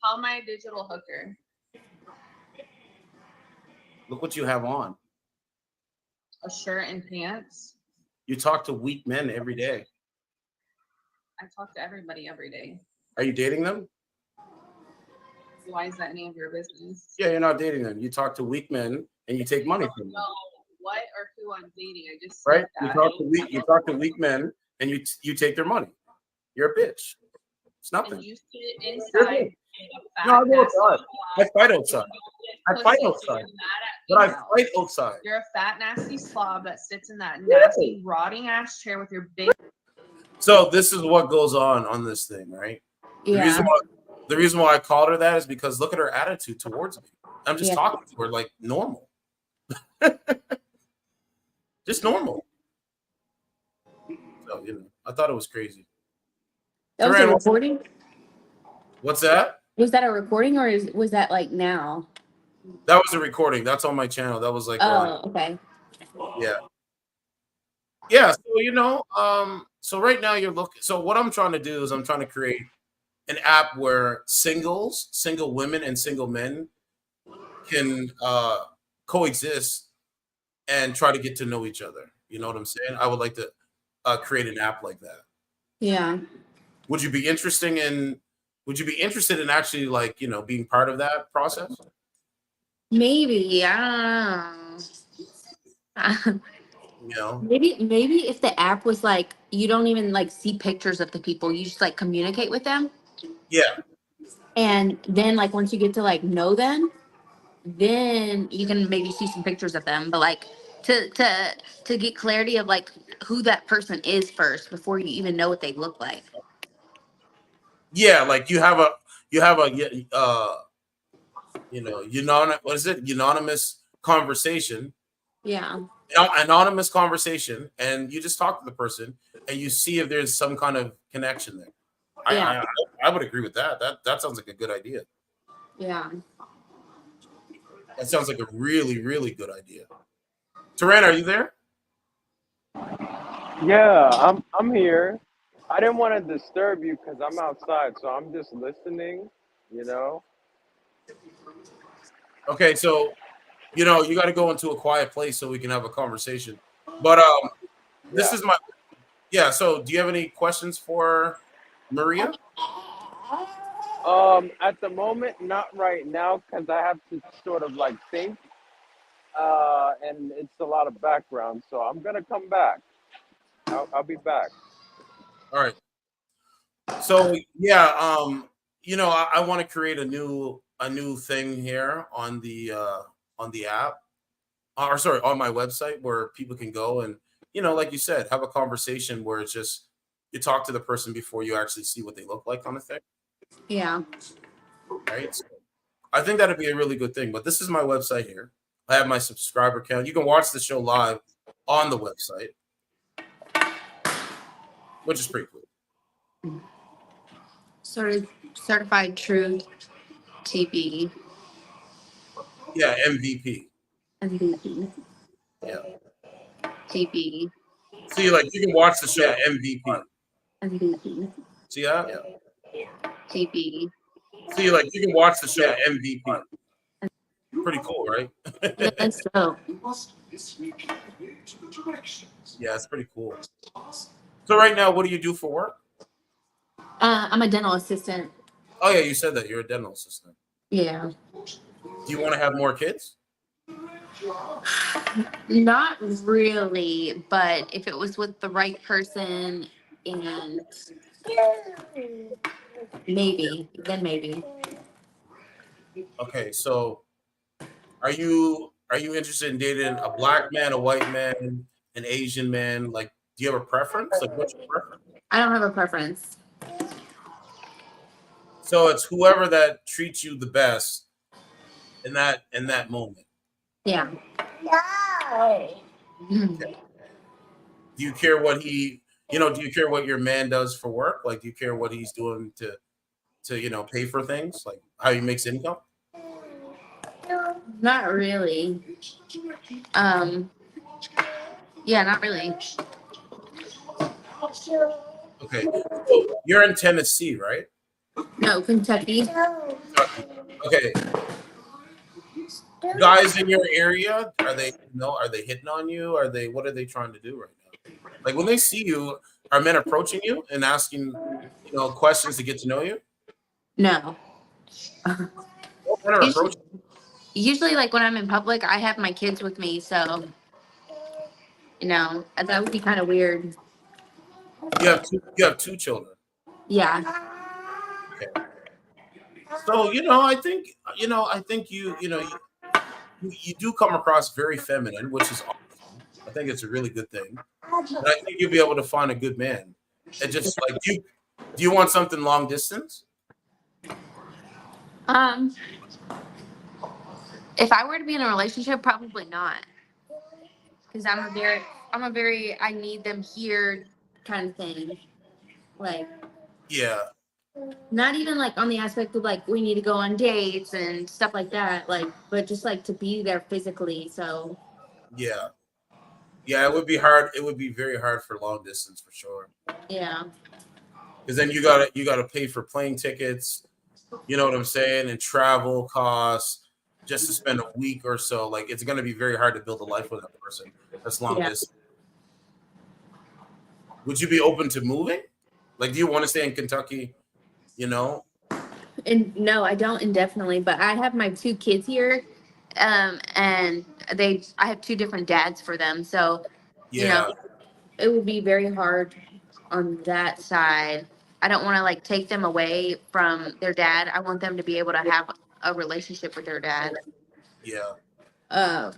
[SPEAKER 5] How am I a digital hooker?
[SPEAKER 1] Look what you have on.
[SPEAKER 5] A shirt and pants.
[SPEAKER 1] You talk to weak men every day.
[SPEAKER 5] I talk to everybody every day.
[SPEAKER 1] Are you dating them?
[SPEAKER 5] Why is that any of your business?
[SPEAKER 1] Yeah, you're not dating them. You talk to weak men and you take money from them.
[SPEAKER 5] No, what or who I'm dating? I just
[SPEAKER 1] right.
[SPEAKER 5] That.
[SPEAKER 1] You talk to weak men and you take their money. You're a bitch. It's nothing.
[SPEAKER 5] And you sit inside
[SPEAKER 1] No, I go outside. I fight outside. I fight outside. But I fight outside.
[SPEAKER 5] You're a fat, nasty slob that sits in that nasty, rotting ass chair with your big.
[SPEAKER 1] So this is what goes on this thing, right?
[SPEAKER 3] Yeah.
[SPEAKER 1] The reason why I called her that is because look at her attitude towards me. I'm just
[SPEAKER 3] Yeah.
[SPEAKER 1] talking to her like normal. Just normal. So, I thought it was crazy.
[SPEAKER 3] That was a recording?
[SPEAKER 1] What's that?
[SPEAKER 3] Was that a recording or was that like now?
[SPEAKER 1] That was a recording. That's on my channel. That was like
[SPEAKER 3] okay.
[SPEAKER 1] Yeah. Yeah, so so right now so what I'm trying to do is I'm trying to create an app where single women and single men can coexist and try to get to know each other. You know what I'm saying? I would like to create an app like that.
[SPEAKER 3] Yeah.
[SPEAKER 1] Would you be interested in actually being part of that process?
[SPEAKER 3] Maybe. I don't know. Maybe if the app was like you don't even like see pictures of the people, you just like communicate with them.
[SPEAKER 1] Yeah.
[SPEAKER 3] And then like once you get to like know them, then you can maybe see some pictures of them. But like to get clarity of like who that person is first before you even know what they look like.
[SPEAKER 1] Yeah, like you have a unanimous conversation.
[SPEAKER 3] Yeah.
[SPEAKER 1] Anonymous conversation, and you just talk to the person and you see if there's some kind of connection there.
[SPEAKER 3] Yeah.
[SPEAKER 1] I would agree with that. That sounds like a good idea.
[SPEAKER 3] Yeah.
[SPEAKER 1] That sounds like a really, really good idea. Taran, are you there?
[SPEAKER 6] Yeah, I'm here. I didn't want to disturb you because I'm outside, so I'm just listening, you know.
[SPEAKER 1] Okay, so you got to go into a quiet place so we can have a conversation. But this is so do you have any questions for Maria?
[SPEAKER 6] At the moment, not right now, because I have to sort of like think, and it's a lot of background. So I'm gonna come back. I'll be back.
[SPEAKER 1] All right. So yeah, I want to create a new thing here on the app, or sorry, on my website where people can go and like you said, have a conversation where it's just you talk to the person before you actually see what they look like, kind of thing.
[SPEAKER 3] Yeah.
[SPEAKER 1] Right. So I think that'd be a really good thing. But this is my website here. I have my subscriber count. You can watch the show live on the website, which is pretty cool.
[SPEAKER 3] Certified Truth TV.
[SPEAKER 1] Yeah, MVP.
[SPEAKER 3] MVP.
[SPEAKER 1] Yeah.
[SPEAKER 3] TV.
[SPEAKER 1] See, like you can watch the show MVP.
[SPEAKER 3] MVP.
[SPEAKER 1] See that? Yeah.
[SPEAKER 3] TV.
[SPEAKER 1] See, like you can watch the show MVP. Pretty cool, right?
[SPEAKER 3] That's dope.
[SPEAKER 1] Yeah, it's pretty cool. So right now, what do you do for work?
[SPEAKER 3] I'm a dental assistant.
[SPEAKER 1] Oh yeah, you said that you're a dental assistant.
[SPEAKER 3] Yeah.
[SPEAKER 1] Do you want to have more kids?
[SPEAKER 3] Not really, but if it was with the right person and then maybe.
[SPEAKER 1] Okay, so are you interested in dating a black man, a white man, an Asian man? Like, do you have a preference? Like, what's your preference?
[SPEAKER 3] I don't have a preference.
[SPEAKER 1] So it's whoever that treats you the best in that moment.
[SPEAKER 3] Yeah.
[SPEAKER 1] Okay. Do you care what do you care what your man does for work? Like, do you care what he's doing to pay for things? Like how he makes income?
[SPEAKER 3] Not really. Yeah, not really.
[SPEAKER 1] Okay. So you're in Tennessee, right?
[SPEAKER 3] No, Kentucky.
[SPEAKER 1] Kentucky. Okay. Guys in your area, are they hitting on you? What are they trying to do right now? Like when they see you, are men approaching you and asking, questions to get to know you?
[SPEAKER 3] No.
[SPEAKER 1] What men are approaching you?
[SPEAKER 3] Usually, like when I'm in public, I have my kids with me, so that would be kind of weird.
[SPEAKER 1] You have two children.
[SPEAKER 3] Yeah.
[SPEAKER 1] Okay. So I think you do come across very feminine, which is awesome. I think it's a really good thing, and I think you'll be able to find a good man. And just like do you want something long distance?
[SPEAKER 3] Um, if I were to be in a relationship, probably not, because I'm a very I need them here kind of thing. Like,
[SPEAKER 1] Yeah,
[SPEAKER 3] not even like on the aspect of like we need to go on dates and stuff like that, like, but just like to be there physically. So
[SPEAKER 1] yeah, yeah. It would be hard. It would be very hard for long distance for sure.
[SPEAKER 3] yeah,
[SPEAKER 1] Because then you gotta pay for plane tickets. You know what I'm saying, and travel costs just to spend a week or so. Like it's gonna be very hard to build a life with that person. That's long
[SPEAKER 3] yeah.
[SPEAKER 1] distance. Would you be open to moving? Like, do you want to stay in Kentucky? You know?
[SPEAKER 3] And no, I don't indefinitely, but I have my two kids here, and I have two different dads for them, so you know,
[SPEAKER 1] Yeah,
[SPEAKER 3] it would be very hard on that side. I don't want to like take them away from their dad. I want them to be able to have a relationship with their dad.
[SPEAKER 1] yeah,
[SPEAKER 3] Um,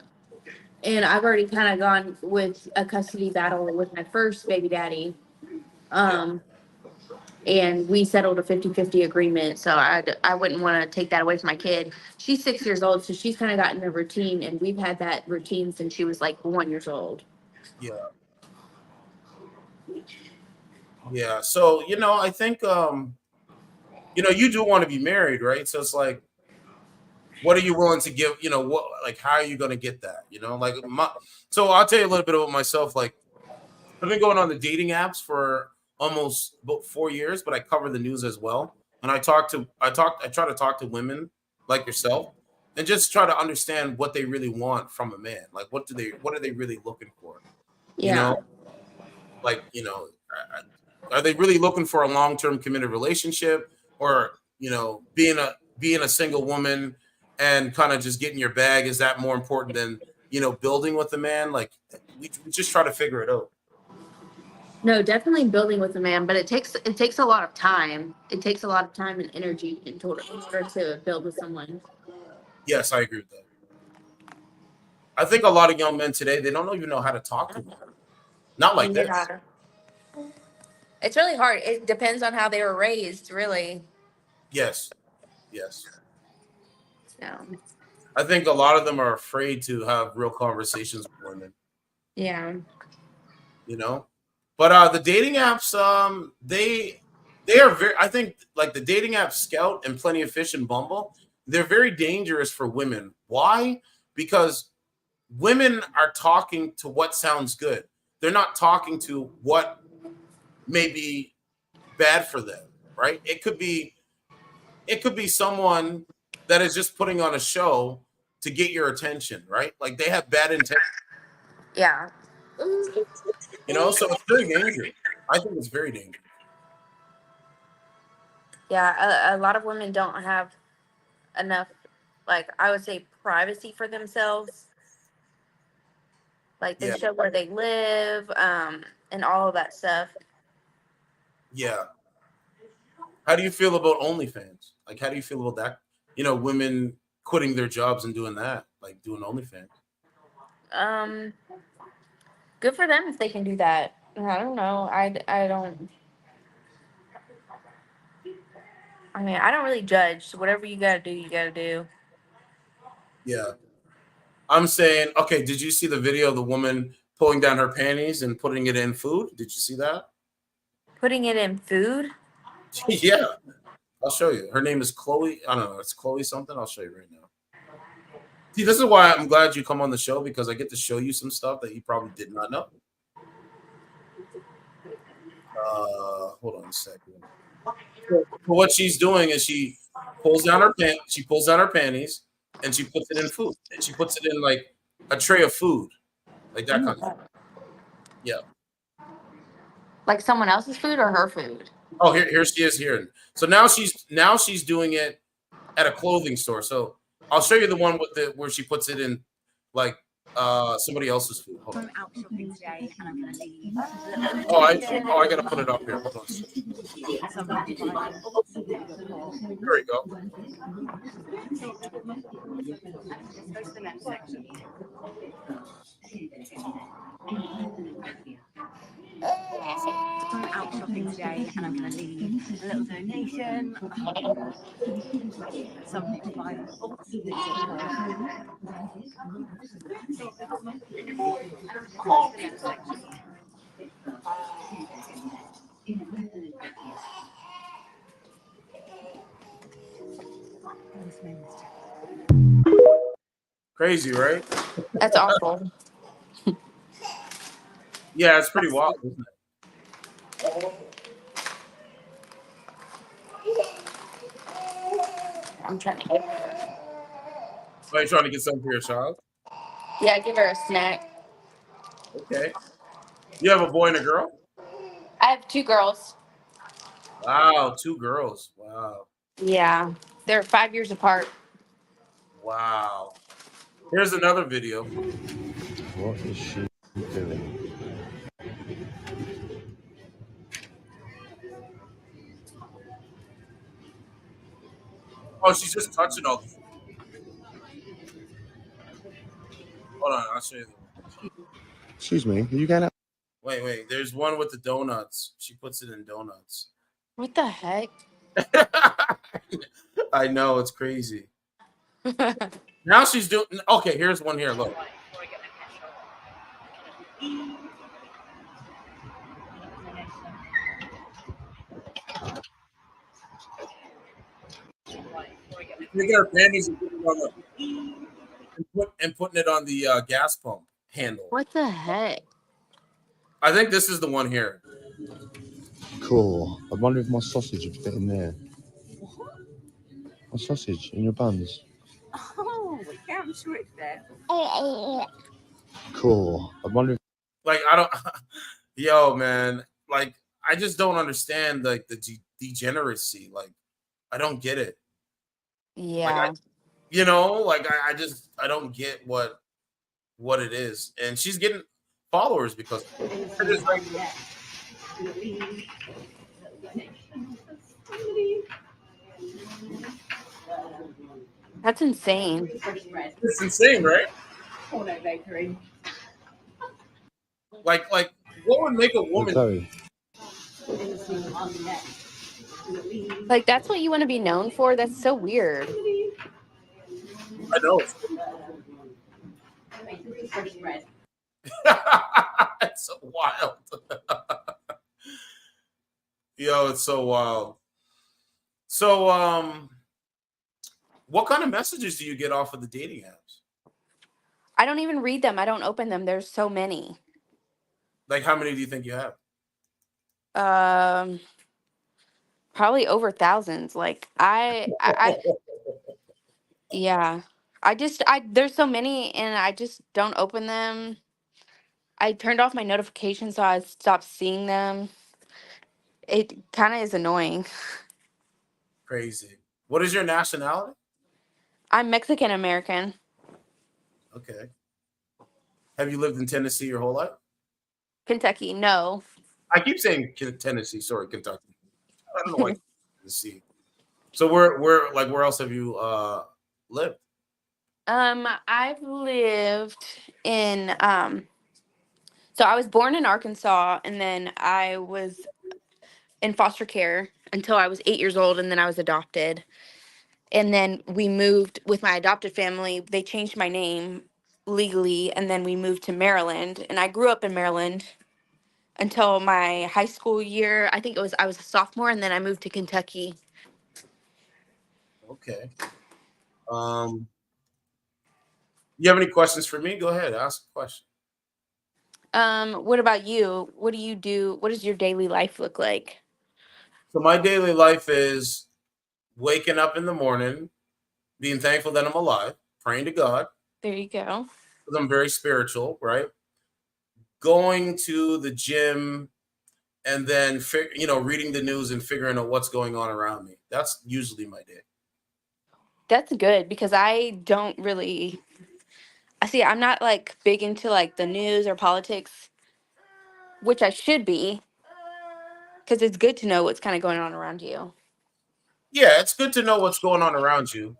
[SPEAKER 3] and I've already kind of gone with a custody battle with my first baby daddy.
[SPEAKER 1] yeah,
[SPEAKER 3] Um, and we settled a 50-50 agreement. So I wouldn't want to take that away from my kid. She's 6 years old, so she's kind of gotten a routine, and we've had that routine since she was like 1 years old.
[SPEAKER 1] yeah, yeah. So I think you do want to be married, right? So it's like, what are you willing to give? What, like, how are you going to get that? So I'll tell you a little bit about myself. Like, I've been going on the dating apps for almost about 4 years, but I cover the news as well. And I try to talk to women like yourself and just try to understand what they really want from a man. Like, what are they really looking for? You
[SPEAKER 3] Yeah.
[SPEAKER 1] know, like, are they really looking for a long-term committed relationship, or, being a single woman and kind of just getting your bag? Is that more important than, building with a man? Like, we just try to figure it out.
[SPEAKER 3] No, definitely building with a man, but it takes a lot of time. It takes a lot of time and energy in order to build with someone.
[SPEAKER 1] Yes, I agree with that. I think a lot of young men today, they don't even know how to talk to women. Not like this.
[SPEAKER 3] Yeah. It's really hard. It depends on how they were raised, really.
[SPEAKER 1] Yes, yes.
[SPEAKER 3] So,
[SPEAKER 1] I think a lot of them are afraid to have real conversations with women.
[SPEAKER 3] yeah.
[SPEAKER 1] You know, but the dating apps, they are very. I think like the dating app Scout and Plenty of Fish and Bumble, they're very dangerous for women. Why? Because women are talking to what sounds good. They're not talking to what may be bad for them, right? It could be someone that is just putting on a show to get your attention, right? Like they have bad intent,
[SPEAKER 3] Yeah.
[SPEAKER 1] so it's very dangerous. I think it's very dangerous.
[SPEAKER 3] Yeah, a lot of women don't have enough, like, I would say, privacy for themselves. Like, they
[SPEAKER 1] Yeah,
[SPEAKER 3] show where they live, and all of that stuff.
[SPEAKER 1] yeah. How do you feel about OnlyFans? Like, how do you feel about that? Women quitting their jobs and doing that, like doing OnlyFans.
[SPEAKER 3] Um, Good for them if they can do that. I don't know. I don't. I mean, I don't really judge. So whatever you gotta do, you gotta do.
[SPEAKER 1] Yeah, I'm saying, okay. Did you see the video of the woman pulling down her panties and putting it in food? Did you see that?
[SPEAKER 3] Putting it in food.
[SPEAKER 1] Yeah, I'll show you. Her name is Chloe. I don't know. It's Chloe something. I'll show you right now. See, this is why I'm glad you come on the show, because I get to show you some stuff that you probably did not know. Hold on a second. So what she's doing is she pulls down her panties, and she puts it in food. And she puts it in like a tray of food, like
[SPEAKER 3] Oh
[SPEAKER 1] that
[SPEAKER 3] my
[SPEAKER 1] kind of thing.
[SPEAKER 3] God.
[SPEAKER 1] Yeah.
[SPEAKER 3] Like someone else's food or her food?
[SPEAKER 1] Oh, here she is here. So now she's doing it at a clothing store. So I'll show you the one with where she puts it in like somebody else's food. Hold on.
[SPEAKER 11] I'm out shopping today and I'm gonna leave.
[SPEAKER 1] I gotta put it up here. Hold on. There we go.
[SPEAKER 11] Let's go to the men's section. I'm out shopping today and I'm going to leave a little donation. Something to buy.
[SPEAKER 1] Crazy, right?
[SPEAKER 3] That's awful.
[SPEAKER 1] Yeah, it's pretty wild, isn't it?
[SPEAKER 3] I'm trying to get her.
[SPEAKER 1] Are you trying to get something for your child?
[SPEAKER 3] Yeah, give her a snack.
[SPEAKER 1] Okay. You have a boy and a girl?
[SPEAKER 3] I have 2 girls.
[SPEAKER 1] Wow, 2 girls. Wow.
[SPEAKER 3] Yeah, they're 5 years apart.
[SPEAKER 1] Wow. Here's another video.
[SPEAKER 22] What is she doing?
[SPEAKER 1] Oh, she's just touching all the food. Hold on, I'll show you.
[SPEAKER 22] Excuse me, are you going out?
[SPEAKER 1] Wait. There's one with the donuts. She puts it in donuts.
[SPEAKER 3] What the heck?
[SPEAKER 1] I know, it's crazy. Now she's doing. Okay, here's one here. Look. Taking her panties and putting it on putting it on the gas pump handle.
[SPEAKER 3] What the heck?
[SPEAKER 1] I think this is the one here.
[SPEAKER 22] Cool. I wonder if my sausage would fit in there. My sausage in your buns.
[SPEAKER 11] Oh, yeah, I'm sure it's there.
[SPEAKER 22] Cool. I wonder if
[SPEAKER 1] Like, I don't. Yo, man. Like, I just don't understand like the degeneracy. Like, I don't get it.
[SPEAKER 3] Yeah.
[SPEAKER 1] Like, I don't get what it is. And she's getting followers because it is like,
[SPEAKER 3] That's insane.
[SPEAKER 1] it's insane, right? Like what would make a woman?
[SPEAKER 22] Chloe.
[SPEAKER 3] Like, that's what you want to be known for? That's so weird.
[SPEAKER 1] I know. It's so wild. Yo, it's so wild. So, what kind of messages do you get off of the dating apps?
[SPEAKER 3] I don't even read them. I don't open them. There's so many.
[SPEAKER 1] Like, how many do you think you have?
[SPEAKER 3] Probably over thousands. Like, yeah. There's so many and I just don't open them. I turned off my notifications so I stopped seeing them. It kind of is annoying.
[SPEAKER 1] Crazy. What is your nationality?
[SPEAKER 3] I'm Mexican American.
[SPEAKER 1] Okay. Have you lived in Tennessee your whole life?
[SPEAKER 3] Kentucky, no.
[SPEAKER 1] I keep saying Tennessee. Sorry, Kentucky. I don't know why Tennessee. So where else have you lived?
[SPEAKER 3] I've lived in so I was born in Arkansas and then I was in foster care until I was 8 years old and then I was adopted. And then we moved with my adopted family. They changed my name legally and then we moved to Maryland and I grew up in Maryland until my high school year. I think I was a sophomore and then I moved to Kentucky.
[SPEAKER 1] Okay. You have any questions for me? Go ahead, ask a question.
[SPEAKER 3] What about you? What do you do? What does your daily life look like?
[SPEAKER 1] So my daily life is waking up in the morning, being thankful that I'm alive, praying to God,
[SPEAKER 3] There you go.
[SPEAKER 1] because I'm very spiritual, right? Going to the gym and then reading the news and figuring out what's going on around me. That's usually my day.
[SPEAKER 3] That's good because I don't really I see. I'm not like big into like the news or politics, which I should be, because it's good to know what's kind of going on around you.
[SPEAKER 1] Yeah, it's good to know what's going on around you.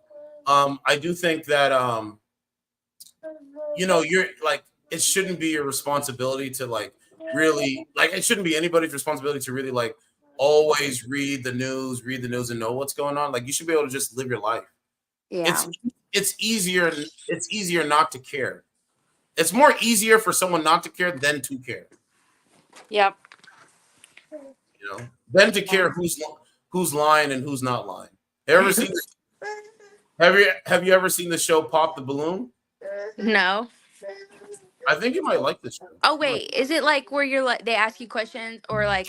[SPEAKER 1] I do think that you're like it shouldn't be your responsibility to like really like it shouldn't be anybody's responsibility to really like always read the news and know what's going on. Like you should be able to just live your life.
[SPEAKER 3] Yeah.
[SPEAKER 1] It's easier not to care. It's more easier for someone not to care than to care.
[SPEAKER 3] Yep.
[SPEAKER 1] Than to care who's lying and who's not lying. Have you ever seen the show Pop the Balloon?
[SPEAKER 3] No.
[SPEAKER 1] I think you might like this show.
[SPEAKER 3] Oh wait, is it like where you're like they ask you questions or like?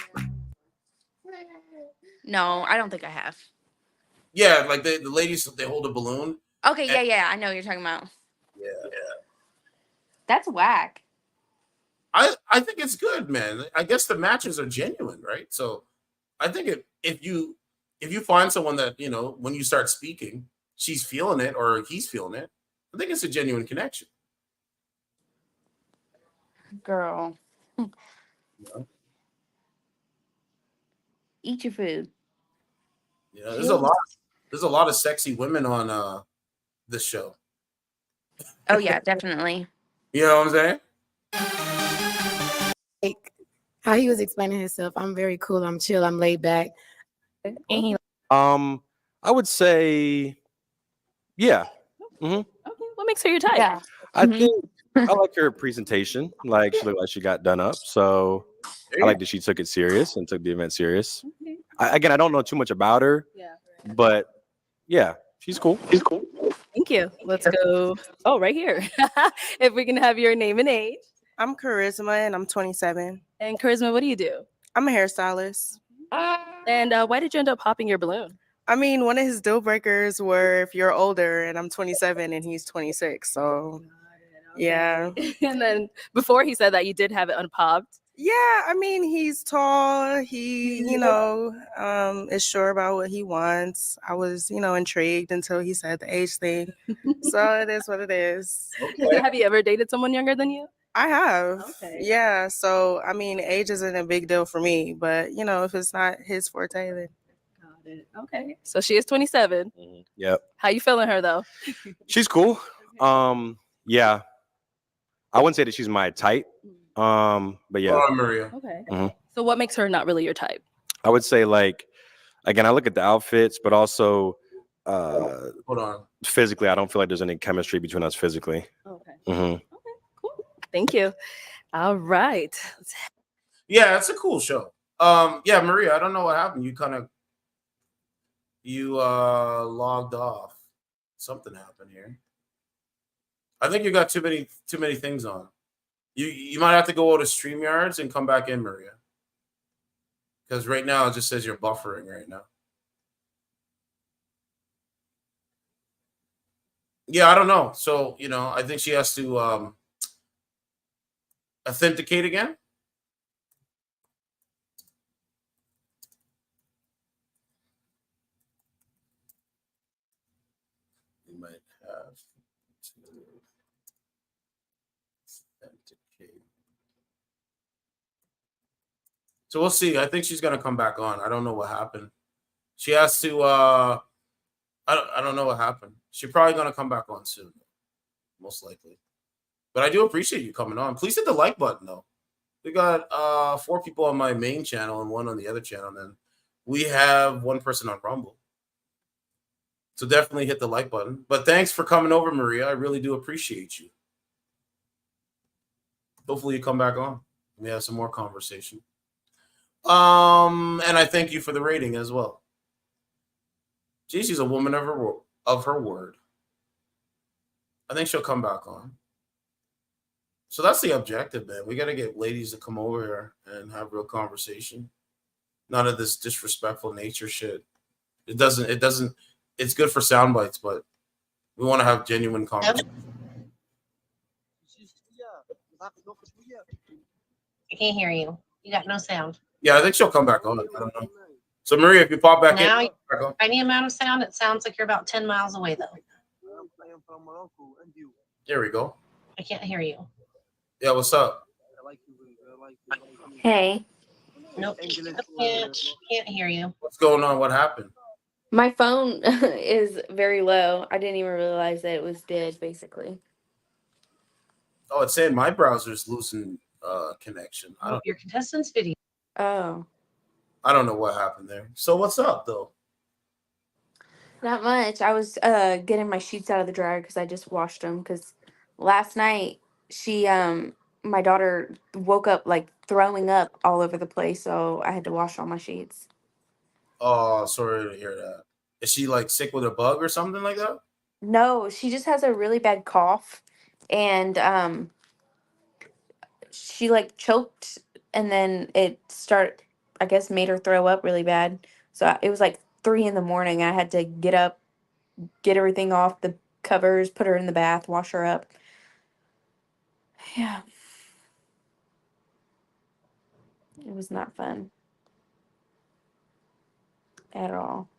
[SPEAKER 3] No, I don't think I have.
[SPEAKER 1] Yeah, like the ladies they hold a balloon.
[SPEAKER 3] Okay, yeah, I know what you're talking about.
[SPEAKER 1] Yeah.
[SPEAKER 3] That's whack.
[SPEAKER 1] I think it's good, man. I guess the matches are genuine, right? So I think if you find someone that, when you start speaking, she's feeling it or he's feeling it, I think it's a genuine connection.
[SPEAKER 3] Girl. Eat your food.
[SPEAKER 1] Yeah, there's a lot of sexy women on this show.
[SPEAKER 3] Oh yeah, definitely.
[SPEAKER 1] You know what I'm saying?
[SPEAKER 7] Like how he was explaining himself, I'm very cool, I'm chill, I'm laid back. And he
[SPEAKER 8] I would say, yeah.
[SPEAKER 10] Okay, what makes her your type?
[SPEAKER 3] Yeah.
[SPEAKER 8] I think I like her presentation. Like she looked like she got done up. So I like that she took it serious and took the event serious. I don't know too much about her. Yeah. But yeah, she's cool.
[SPEAKER 10] Thank you. Let's go. Oh, right here. If we can have your name and age.
[SPEAKER 24] I'm Charisma and I'm 27.
[SPEAKER 10] And Charisma, what do you do?
[SPEAKER 24] I'm a hairstylist.
[SPEAKER 10] And why did you end up popping your balloon?
[SPEAKER 24] I mean, one of his deal breakers were if you're older, and I'm 27 and he's 26. So, yeah.
[SPEAKER 10] And then before he said that you did have it unpopped.
[SPEAKER 24] Yeah, I mean, he's tall. He, is sure about what he wants. I was, intrigued until he said the age thing. So it is what it is.
[SPEAKER 10] Okay. Have you ever dated someone younger than you?
[SPEAKER 24] I have.
[SPEAKER 10] Okay.
[SPEAKER 24] Yeah. So, I mean, age isn't a big deal for me, but, if it's not his forte, then.
[SPEAKER 10] Got it. Okay. So she is 27.
[SPEAKER 8] Yep.
[SPEAKER 10] How you feeling her though?
[SPEAKER 8] She's cool. Yeah. I wouldn't say that she's my type. But yeah.
[SPEAKER 1] Maria.
[SPEAKER 10] Okay. So what makes her not really your type?
[SPEAKER 8] I would say like, again, I look at the outfits, but also
[SPEAKER 1] hold on.
[SPEAKER 8] Physically, I don't feel like there's any chemistry between us physically.
[SPEAKER 10] Okay. Thank you. All right.
[SPEAKER 1] Yeah, it's a cool show. Yeah, Maria, I don't know what happened. You logged off. Something happened here. I think you got too many things on. You might have to go out to StreamYards and come back in, Maria. Because right now it just says you're buffering right now. Yeah, I don't know. So, I think she has to authenticate again. You might have to authenticate. So we'll see. I think she's gonna come back on. I don't know what happened. She has to. I don't know what happened. She's probably gonna come back on soon, most likely. But I do appreciate you coming on. Please hit the like button though. We got 4 people on my main channel and 1 on the other channel. And then we have 1 person on Rumble. So definitely hit the like button. But thanks for coming over, Maria. I really do appreciate you. Hopefully you come back on. We have some more conversation. And I thank you for the rating as well. Gee, she's a woman of her word. I think she'll come back on. So that's the objective, man. We got to get ladies to come over here and have real conversation. None of this disrespectful nature shit. It doesn't, it's good for sound bites, but we want to have genuine conversation.
[SPEAKER 21] I can't hear you. You got no sound.
[SPEAKER 1] Yeah, I think she'll come back on. I don't know. So Maria, if you pop back
[SPEAKER 21] Now,
[SPEAKER 1] in, back on.
[SPEAKER 21] any amount of sound, it sounds like you're about 10 miles away though.
[SPEAKER 1] There we go.
[SPEAKER 21] I can't hear you.
[SPEAKER 1] Yeah, what's up?
[SPEAKER 3] Hey,
[SPEAKER 21] Nope. Can't hear you.
[SPEAKER 1] What's going on? What happened?
[SPEAKER 3] my phone is very low. I didn't even realize that it was dead, basically.
[SPEAKER 1] Oh, it's saying my browser's losing connection.
[SPEAKER 21] Oh, your contestants video.
[SPEAKER 3] Oh,
[SPEAKER 1] I don't know what happened there. So what's up though?
[SPEAKER 3] not much. I was getting my sheets out of the dryer because I just washed them. Because last night she my daughter woke up like throwing up all over the place, so I had to wash all my sheets.
[SPEAKER 1] Oh, sorry to hear that. Is she like sick with a bug or something like that?
[SPEAKER 3] No, she just has a really bad cough, and she like choked, and then I guess made her throw up really bad. So it was like 3 in the morning. I had to get up, get everything off the covers, put her in the bath, wash her up. Yeah, it was not fun at all.